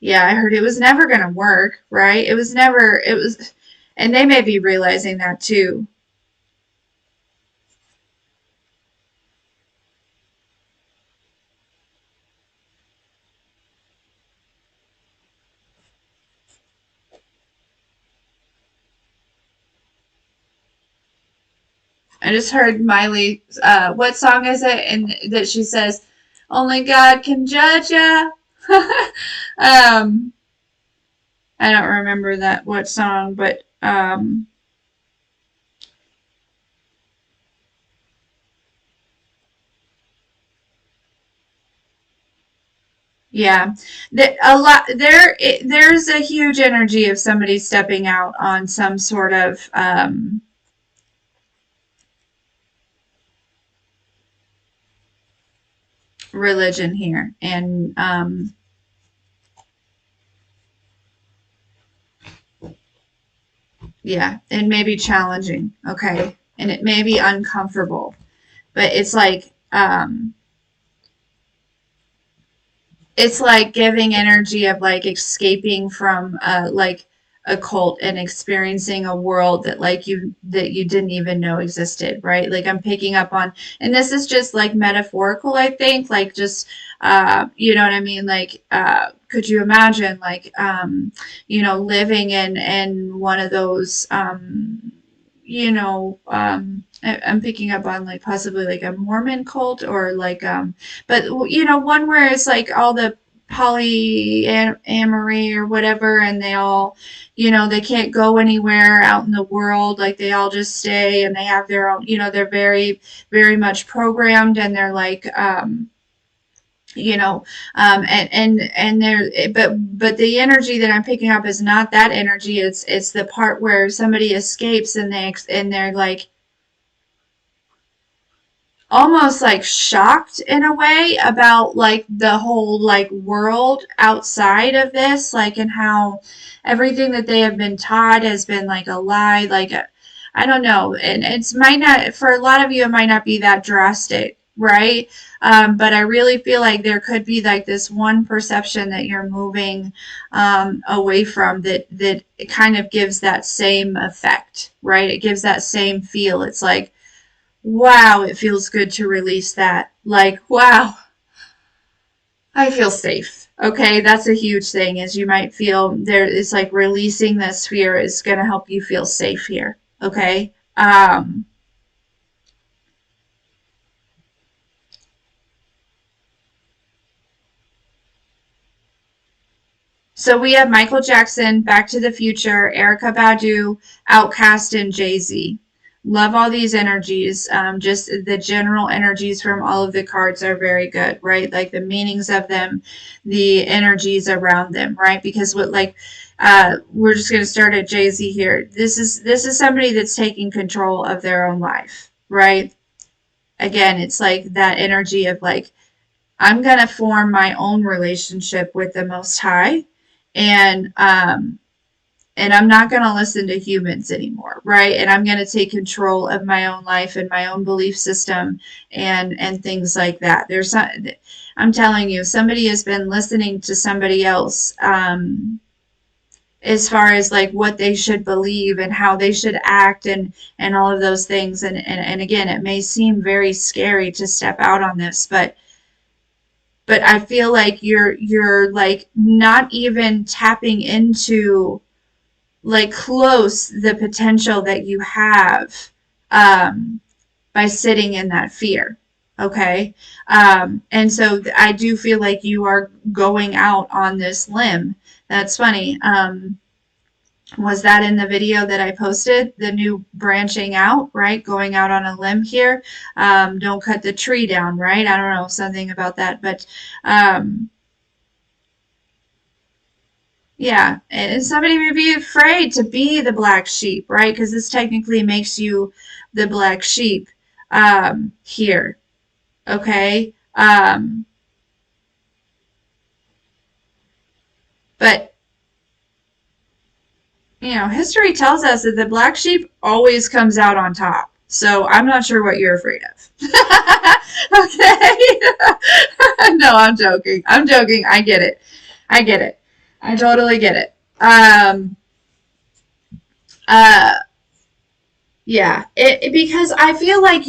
yeah, I heard it was never going to work, right? And they may be realizing that too. I just heard Miley, what song is it? And that she says, only God can judge ya. um, I don't remember what song, but, yeah, there's a huge energy of somebody stepping out on some sort of, religion here. And, yeah, it may be challenging, okay? And it may be uncomfortable, but it's like giving energy of like escaping from like a cult and experiencing a world that you didn't even know existed, right? Like I'm picking up on, and this is just like metaphorical, I think, like just you know what I mean? Like could you imagine like living in one of those I'm picking up on like possibly like a Mormon cult or like but one where it's like all the polyamory or whatever, and they all, they can't go anywhere out in the world, like they all just stay and they have their own, they're very very much programmed, and they're like you know and there, but the energy that I'm picking up is not that energy. It's the part where somebody escapes and they're like almost like shocked in a way about like the whole like world outside of this, like, and how everything that they have been taught has been like a lie, like I don't know, and it's might not, for a lot of you it might not be that drastic, right? But I really feel like there could be like this one perception that you're moving away from, that it kind of gives that same effect, right? It gives that same feel. It's like, wow, it feels good to release that. Like, wow, I feel safe. Okay, that's a huge thing, is you might feel there, it's like releasing this fear is going to help you feel safe here. Okay. So we have Michael Jackson, Back to the Future, Erica Badu, Outkast, and Jay-Z. Love all these energies. Just the general energies from all of the cards are very good, right? Like the meanings of them, the energies around them, right? Because what, like, we're just going to start at Jay-Z here. This is somebody that's taking control of their own life, right? Again, it's like that energy of like, I'm going to form my own relationship with the Most High, and I'm not going to listen to humans anymore, right? And I'm going to take control of my own life and my own belief system, and things like that. I'm telling you, somebody has been listening to somebody else, as far as like what they should believe and how they should act, and all of those things. And again, it may seem very scary to step out on this, but I feel like you're like not even tapping into like close the potential that you have, um, by sitting in that fear. Okay. And so I do feel like you are going out on this limb. That's funny. Was that in the video that I posted? The new branching out, right? Going out on a limb here. Don't cut the tree down, right? I don't know, something about that. But um, yeah, and somebody may be afraid to be the black sheep, right? Because this technically makes you the black sheep here, okay? But history tells us that the black sheep always comes out on top. So I'm not sure what you're afraid of. Okay? No, I'm joking. I'm joking. I get it. I get it. I totally get it. Uh, Yeah, because I feel like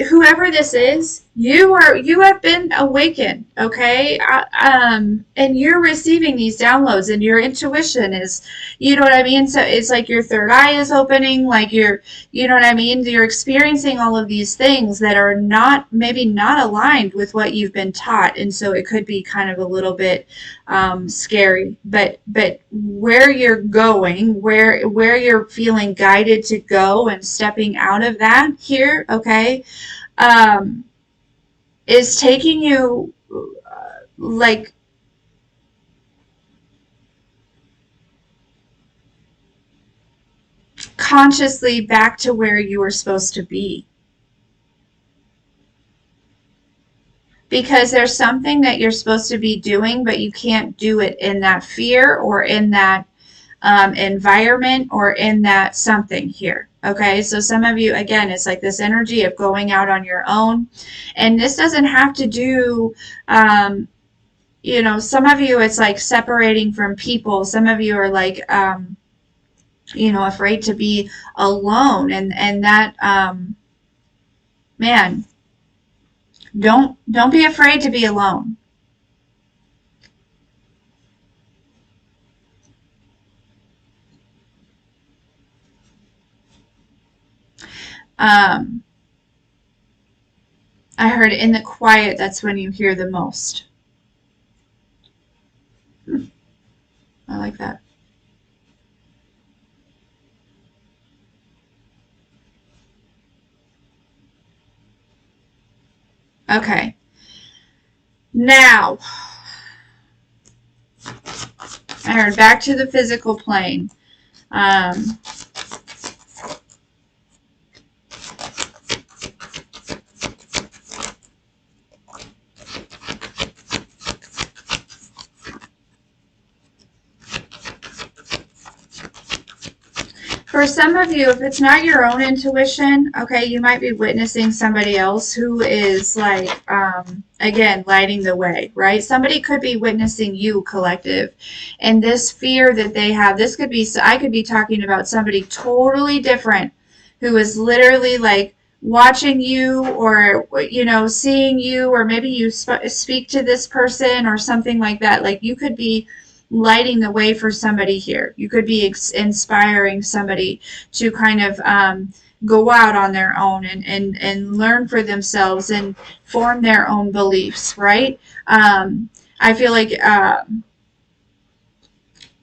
whoever this is, you have been awakened, okay? And you're receiving these downloads, and your intuition is, you know what I mean? So it's like your third eye is opening, like you know what I mean? You're experiencing all of these things that are not, maybe not aligned with what you've been taught, and so it could be kind of a little bit scary. But where you're going, where you're feeling guided to go, and stepping out of that here, okay, um, is taking you like consciously back to where you were supposed to be. Because there's something that you're supposed to be doing, but you can't do it in that fear, or in that environment, or in that something here. Okay, so some of you, again, it's like this energy of going out on your own. And this doesn't have to do, some of you, it's like separating from people. Some of you are like, afraid to be alone. And that, man, don't be afraid to be alone. Um, I heard in the quiet, that's when you hear the most. I like that. Okay. Now, I heard back to the physical plane. Um, For some of you, if it's not your own intuition, okay, you might be witnessing somebody else who is like, again, lighting the way, right? Somebody could be witnessing you, collective, and this fear that they have. This could be, I could be talking about somebody totally different who is literally like watching you or, seeing you, or maybe you speak to this person or something like that. Like you could be lighting the way for somebody here. You could be inspiring somebody to kind of go out on their own and learn for themselves and form their own beliefs, right? I feel like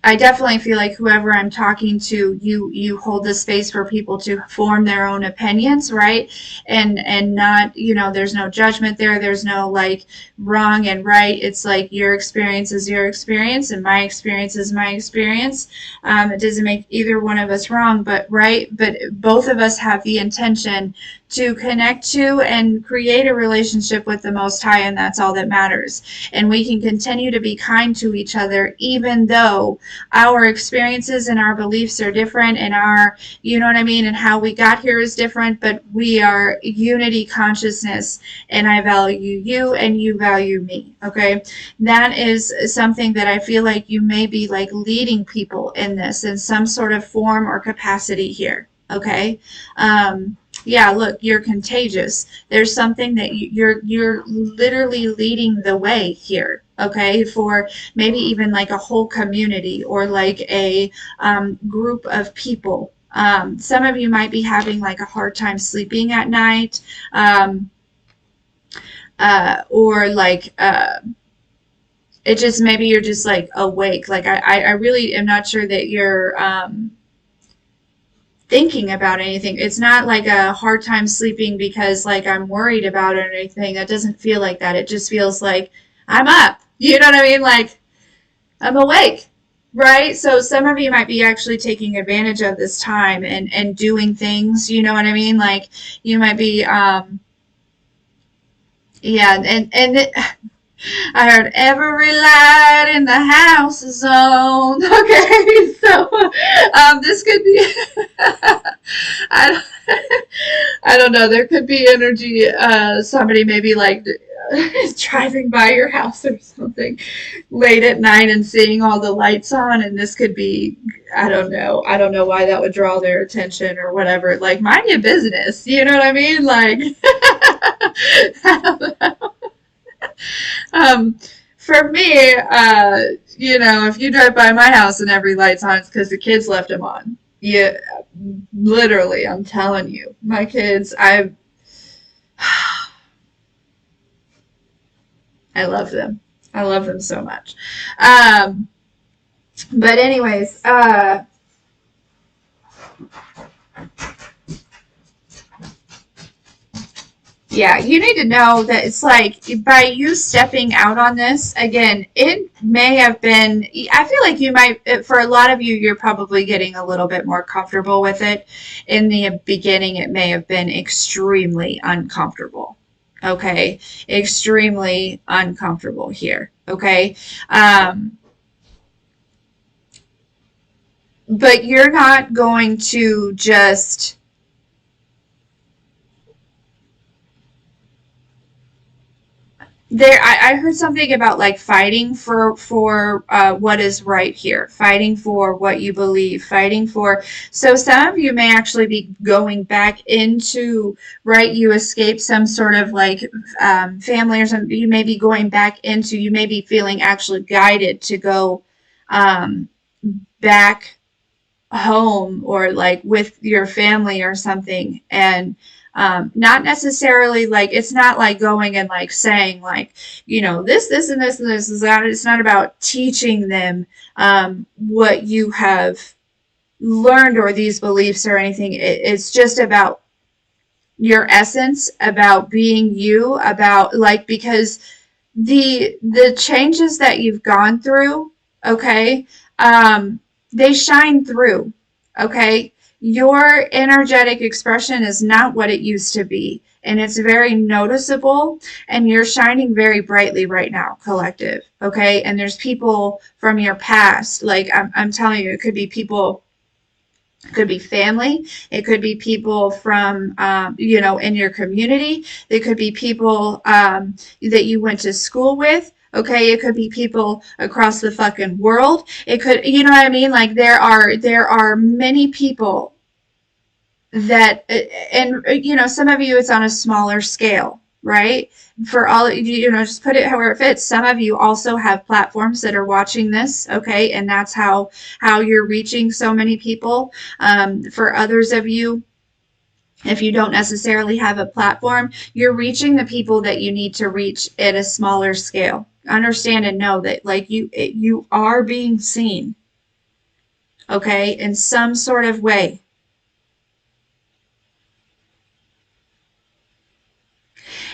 I definitely feel like whoever I'm talking to, you hold the space for people to form their own opinions, right? And not, there's no judgment there. There's no like wrong and right. It's like your experience is your experience, and my experience is my experience. It doesn't make either one of us wrong, but right. But both of us have the intention to connect to and create a relationship with the Most High, and that's all that matters. And we can continue to be kind to each other, even though our experiences and our beliefs are different, and our, you know what I mean, and how we got here is different, but we are unity consciousness, and I value you and you value me. Okay, that is something that I feel like you may be like leading people in this in some sort of form or capacity here. Okay. Yeah, look, you're contagious. There's something that you're literally leading the way here, okay, for maybe even like a whole community or like a group of people. Some of you might be having like a hard time sleeping at night, or like it just, maybe you're just like awake. Like I really am not sure that you're thinking about anything. It's not like a hard time sleeping because like I'm worried about it or anything. That doesn't feel like that. It just feels like I'm up. You know what I mean? Like I'm awake. Right? So some of you might be actually taking advantage of this time and doing things, you know what I mean? Like you might be yeah, and I heard every light in the house is on. Okay, so this could be I I don't know. There could be energy. Somebody maybe like driving by your house or something late at night and seeing all the lights on, and this could be, I don't know. I don't know why that would draw their attention or whatever. Like, mind your business. You know what I mean? Like, I don't know. Um, for me, if you drive by my house and every light's on, it's because the kids left them on. Yeah, literally, I'm telling you, my kids, I love them. I love them so much. Um, but anyways, yeah, you need to know that it's like by you stepping out on this, again, it may have been, I feel like you might, for a lot of you, you're probably getting a little bit more comfortable with it. In the beginning, it may have been extremely uncomfortable. Okay. Extremely uncomfortable here. Okay. But you're not going to just, there I heard something about like fighting for what is right here, fighting for what you believe, fighting for, so some of you may actually be going back into, right, you escaped some sort of like family or something, you may be going back into, you may be feeling actually guided to go back home or like with your family or something, and not necessarily like, it's not like going and like saying like, this and this and this is that. It's not about teaching them what you have learned or these beliefs or anything. It's just about your essence, about being you, about like, because the changes that you've gone through, okay, they shine through, okay. Your energetic expression is not what it used to be, and it's very noticeable, and you're shining very brightly right now, collective, okay. And there's people from your past, like I'm telling you, it could be people, it could be family. It could be people from, in your community. It could be people that you went to school with. Okay, it could be people across the fucking world. It could, you know what I mean? Like there are many people that, and some of you it's on a smaller scale, right? For all, just put it however it fits. Some of you also have platforms that are watching this, okay, and that's how you're reaching so many people. For others of you, if you don't necessarily have a platform, you're reaching the people that you need to reach at a smaller scale. Understand and know that like you are being seen, okay, in some sort of way.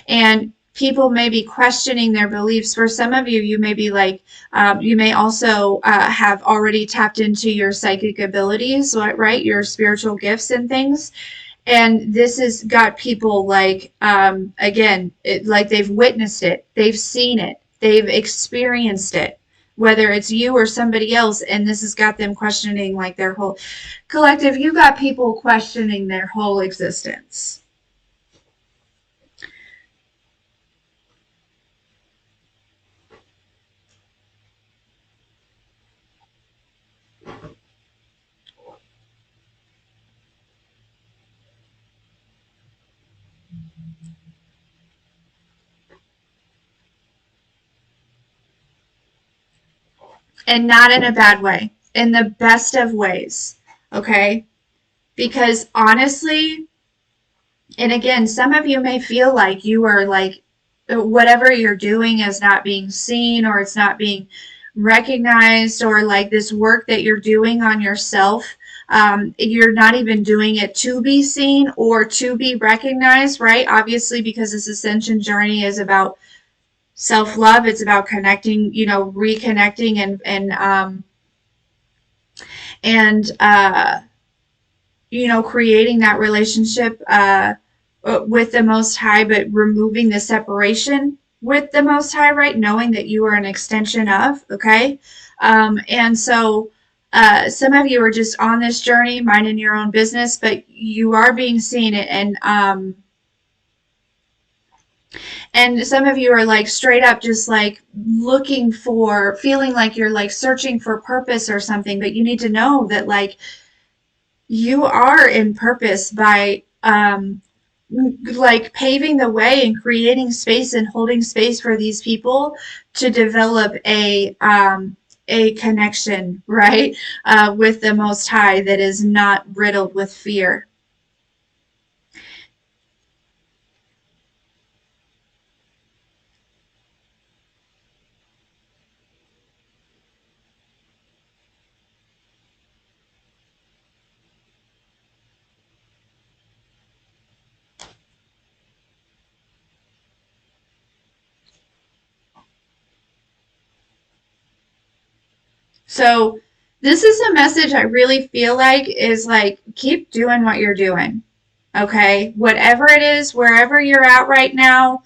And people may be questioning their beliefs. For some of you, you may be like, you may also have already tapped into your psychic abilities, right? Your spiritual gifts and things. And this has got people like, again, like they've witnessed it, they've seen it, they've experienced it, whether it's you or somebody else. And this has got them questioning like their whole collective. You got people questioning their whole existence. And not in a bad way, in the best of ways, okay? Because honestly, and again, some of you may feel like you are like, whatever you're doing is not being seen, or it's not being recognized, or like this work that you're doing on yourself, you're not even doing it to be seen or to be recognized, right? Obviously, because this ascension journey is about self-love, it's about connecting, reconnecting and creating that relationship with the Most High, but removing the separation with the Most High, right? Knowing that you are an extension of, okay? And so some of you are just on this journey, minding your own business, but you are being seen, and some of you are like straight up just like looking for, feeling like you're like searching for purpose or something, but you need to know that like you are in purpose by like paving the way and creating space and holding space for these people to develop a connection, right, with the Most High that is not riddled with fear. So this is a message I really feel like is like, keep doing what you're doing. Okay, whatever it is, wherever you're at right now,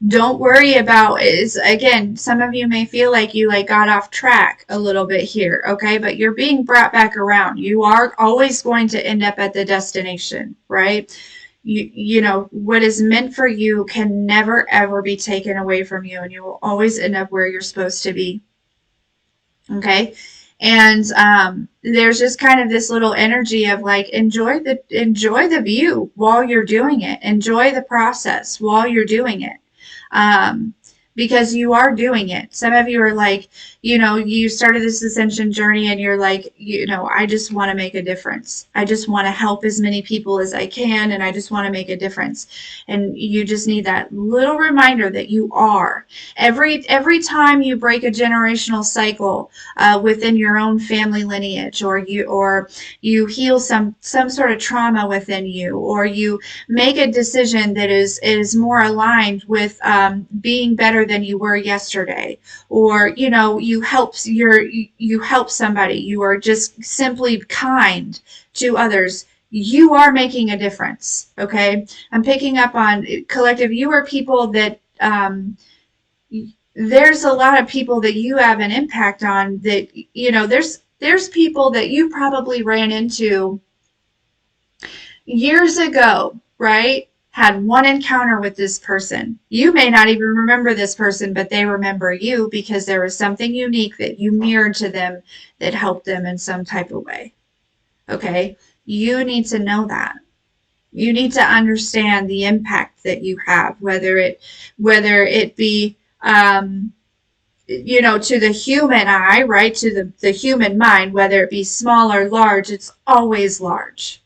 don't worry about is, again, some of you may feel like you like got off track a little bit here, okay, but you're being brought back around. You are always going to end up at the destination, right? What is meant for you can never ever be taken away from you, and you will always end up where you're supposed to be. Okay. And there's just kind of this little energy of like, enjoy the view while you're doing it, enjoy the process while you're doing it, um, because you are doing it. Some of you are like, you started this ascension journey and you're like, I just want to make a difference. I just want to help as many people as I can, and I just want to make a difference. And you just need that little reminder that you are. Every time you break a generational cycle within your own family lineage, or you heal some sort of trauma within you, or you make a decision that is more aligned with being better than you were yesterday, or you help somebody, you are just simply kind to others, you are making a difference. Okay, I'm picking up on collective. You are people that there's a lot of people that you have an impact on, that there's people that you probably ran into years ago, right? Had one encounter with this person. You may not even remember this person, but they remember you because there was something unique that you mirrored to them that helped them in some type of way. Okay? You need to know that. You need to understand the impact that you have, whether it be to the human eye, right? To the human mind, whether it be small or large, it's always large.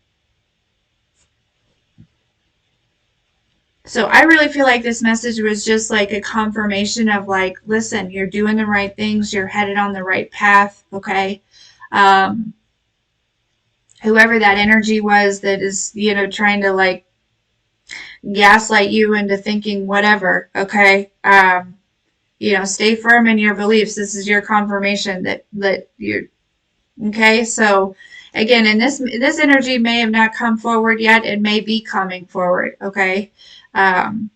So I really feel like this message was just like a confirmation of like, listen, you're doing the right things. You're headed on the right path. Okay. Um, Whoever that energy was that is, trying to like gaslight you into thinking whatever. Okay. Stay firm in your beliefs. This is your confirmation that you're okay. So again, and this energy may have not come forward yet. It may be coming forward. Okay. Um,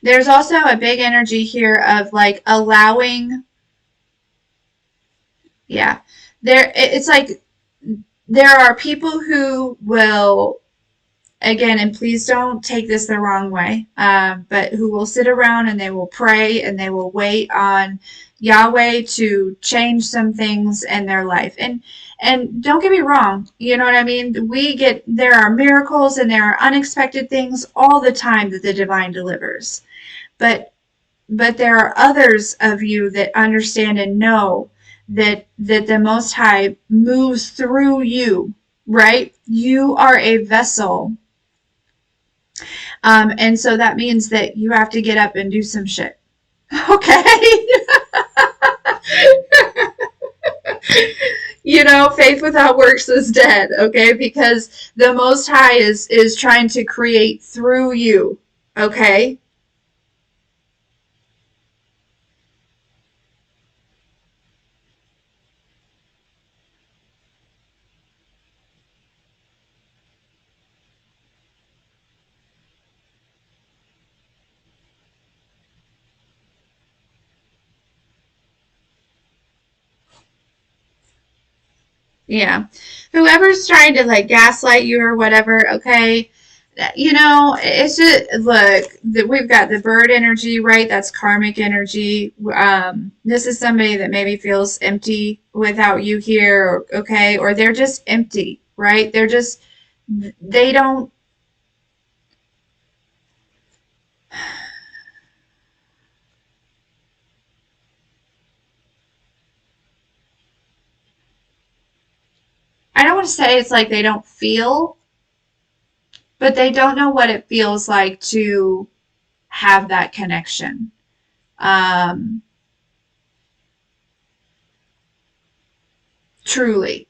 There's also a big energy here of like allowing, yeah. It's like there are people who will, again, and please don't take this the wrong way, but who will sit around and they will pray and they will wait on Yahweh to change some things in their life. And don't get me wrong, you know what I mean? There are miracles and there are unexpected things all the time that the divine delivers. But there are others of you that understand and know that the Most High moves through you, right? You are a vessel. And so that means that you have to get up and do some shit. Okay? Faith without works is dead, okay? Because the Most High is trying to create through you, okay? Yeah. Whoever's trying to like gaslight you or whatever, okay? It's just, look, we've got the bird energy, right? That's karmic energy. This is somebody that maybe feels empty without you here, okay? Or they're just empty, right? They don't, I don't want to say it's like they don't feel, but they don't know what it feels like to have that connection. Um, Truly.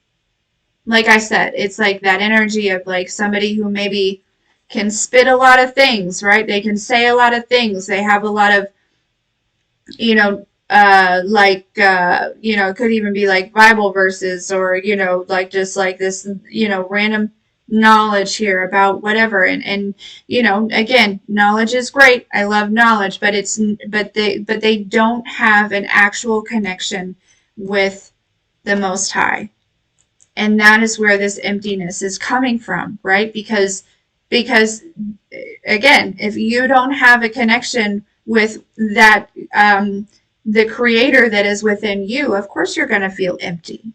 Like I said, it's like that energy of like somebody who maybe can spit a lot of things, right? They can say a lot of things. They have a lot of, it could even be like Bible verses, or, like just like this, random knowledge here about whatever. And, again, knowledge is great. I love knowledge, but they don't have an actual connection with the Most High. And that is where this emptiness is coming from, right? Because again, if you don't have a connection with that the creator that is within you, of course you're going to feel empty,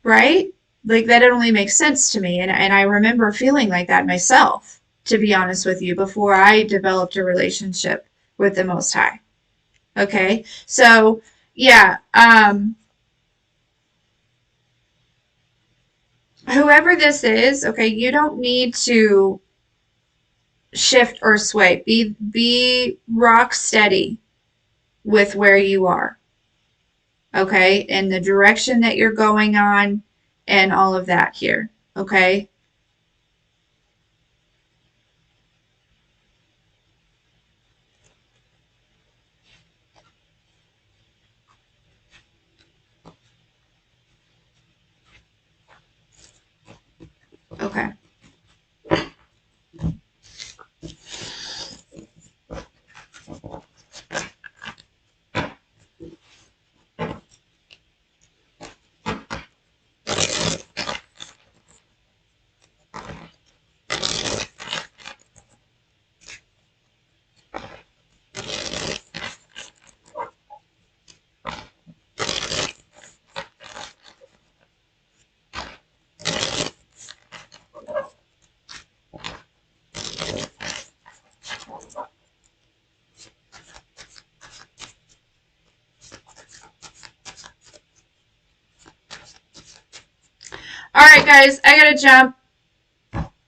right? Like that only makes sense to me. And I remember feeling like that myself, to be honest with you, before I developed a relationship with the Most High. Okay. So, yeah. Whoever this is, okay, you don't need to shift or sway. Be rock steady with where you are. Okay, and the direction that you're going on and all of that here. Okay. Okay. All right, guys, I gotta jump.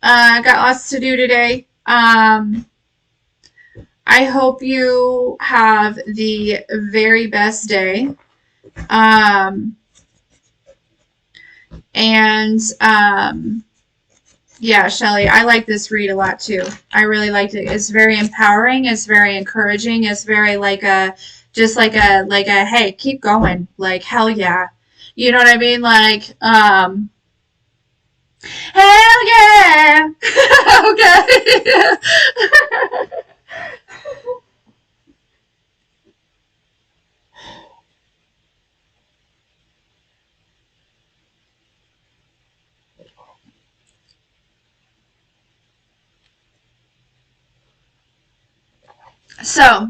I got lots to do today. I hope you have the very best day. Um, and yeah, Shelly, I like this read a lot too. I really liked it. It's very empowering. It's very encouraging. It's very like a, just like a, hey, keep going. Like, hell yeah. You know what I mean? Like, hell yeah. Okay. So,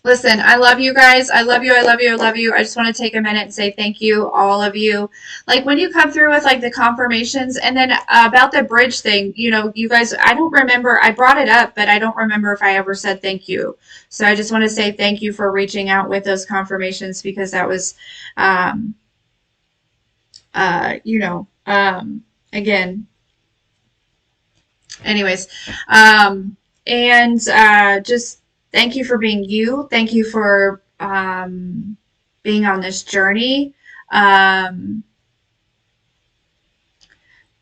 listen, I love you guys. I love you. I love you. I love you. I just want to take a minute and say thank you, all of you. Like when you come through with like the confirmations and then about the bridge thing, you know, you guys, I don't remember, I brought it up, but I don't remember if I ever said thank you. So I just want to say thank you for reaching out with those confirmations because that was, um, you know, again, anyways, and just thank you for being you. Thank you for being on this journey. Um,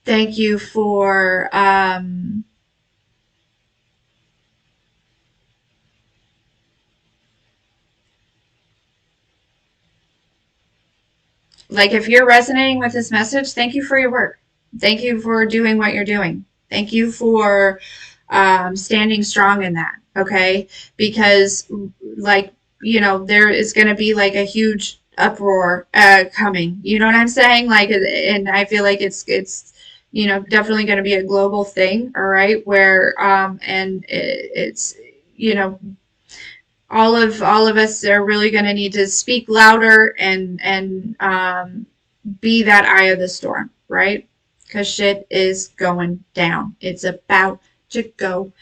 thank you for like if you're resonating with this message, thank you for your work. Thank you for doing what you're doing. Thank you for standing strong in that. Okay, because like you know there is going to be like a huge uproar coming. You know what I'm saying? Like, and I feel like it's you know definitely going to be a global thing. All right, where and it's you know all of us are really going to need to speak louder and be that eye of the storm, right? Because shit is going down. It's about to go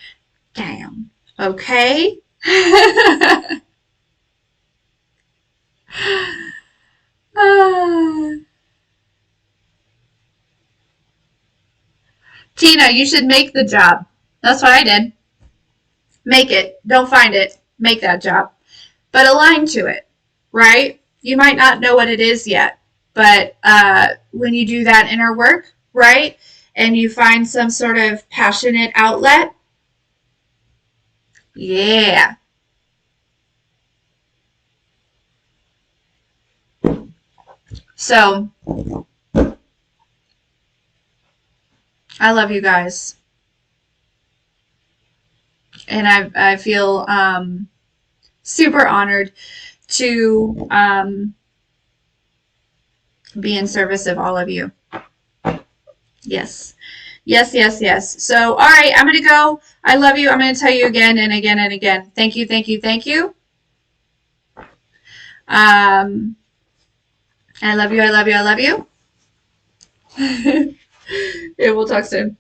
down. Okay? Tina, you should make the job. That's what I did. Make it. Don't find it. Make that job. But align to it, right? You might not know what it is yet, but when you do that inner work, right, and you find some sort of passionate outlet, yeah. So I love you guys, and I feel super honored to be in service of all of you. Yes. Yes, yes, yes. So, all right, I'm going to go. I love you. I'm going to tell you again and again and again. Thank you, thank you, thank you. Um, I love you. I love you. I love you. Yeah, we'll talk soon.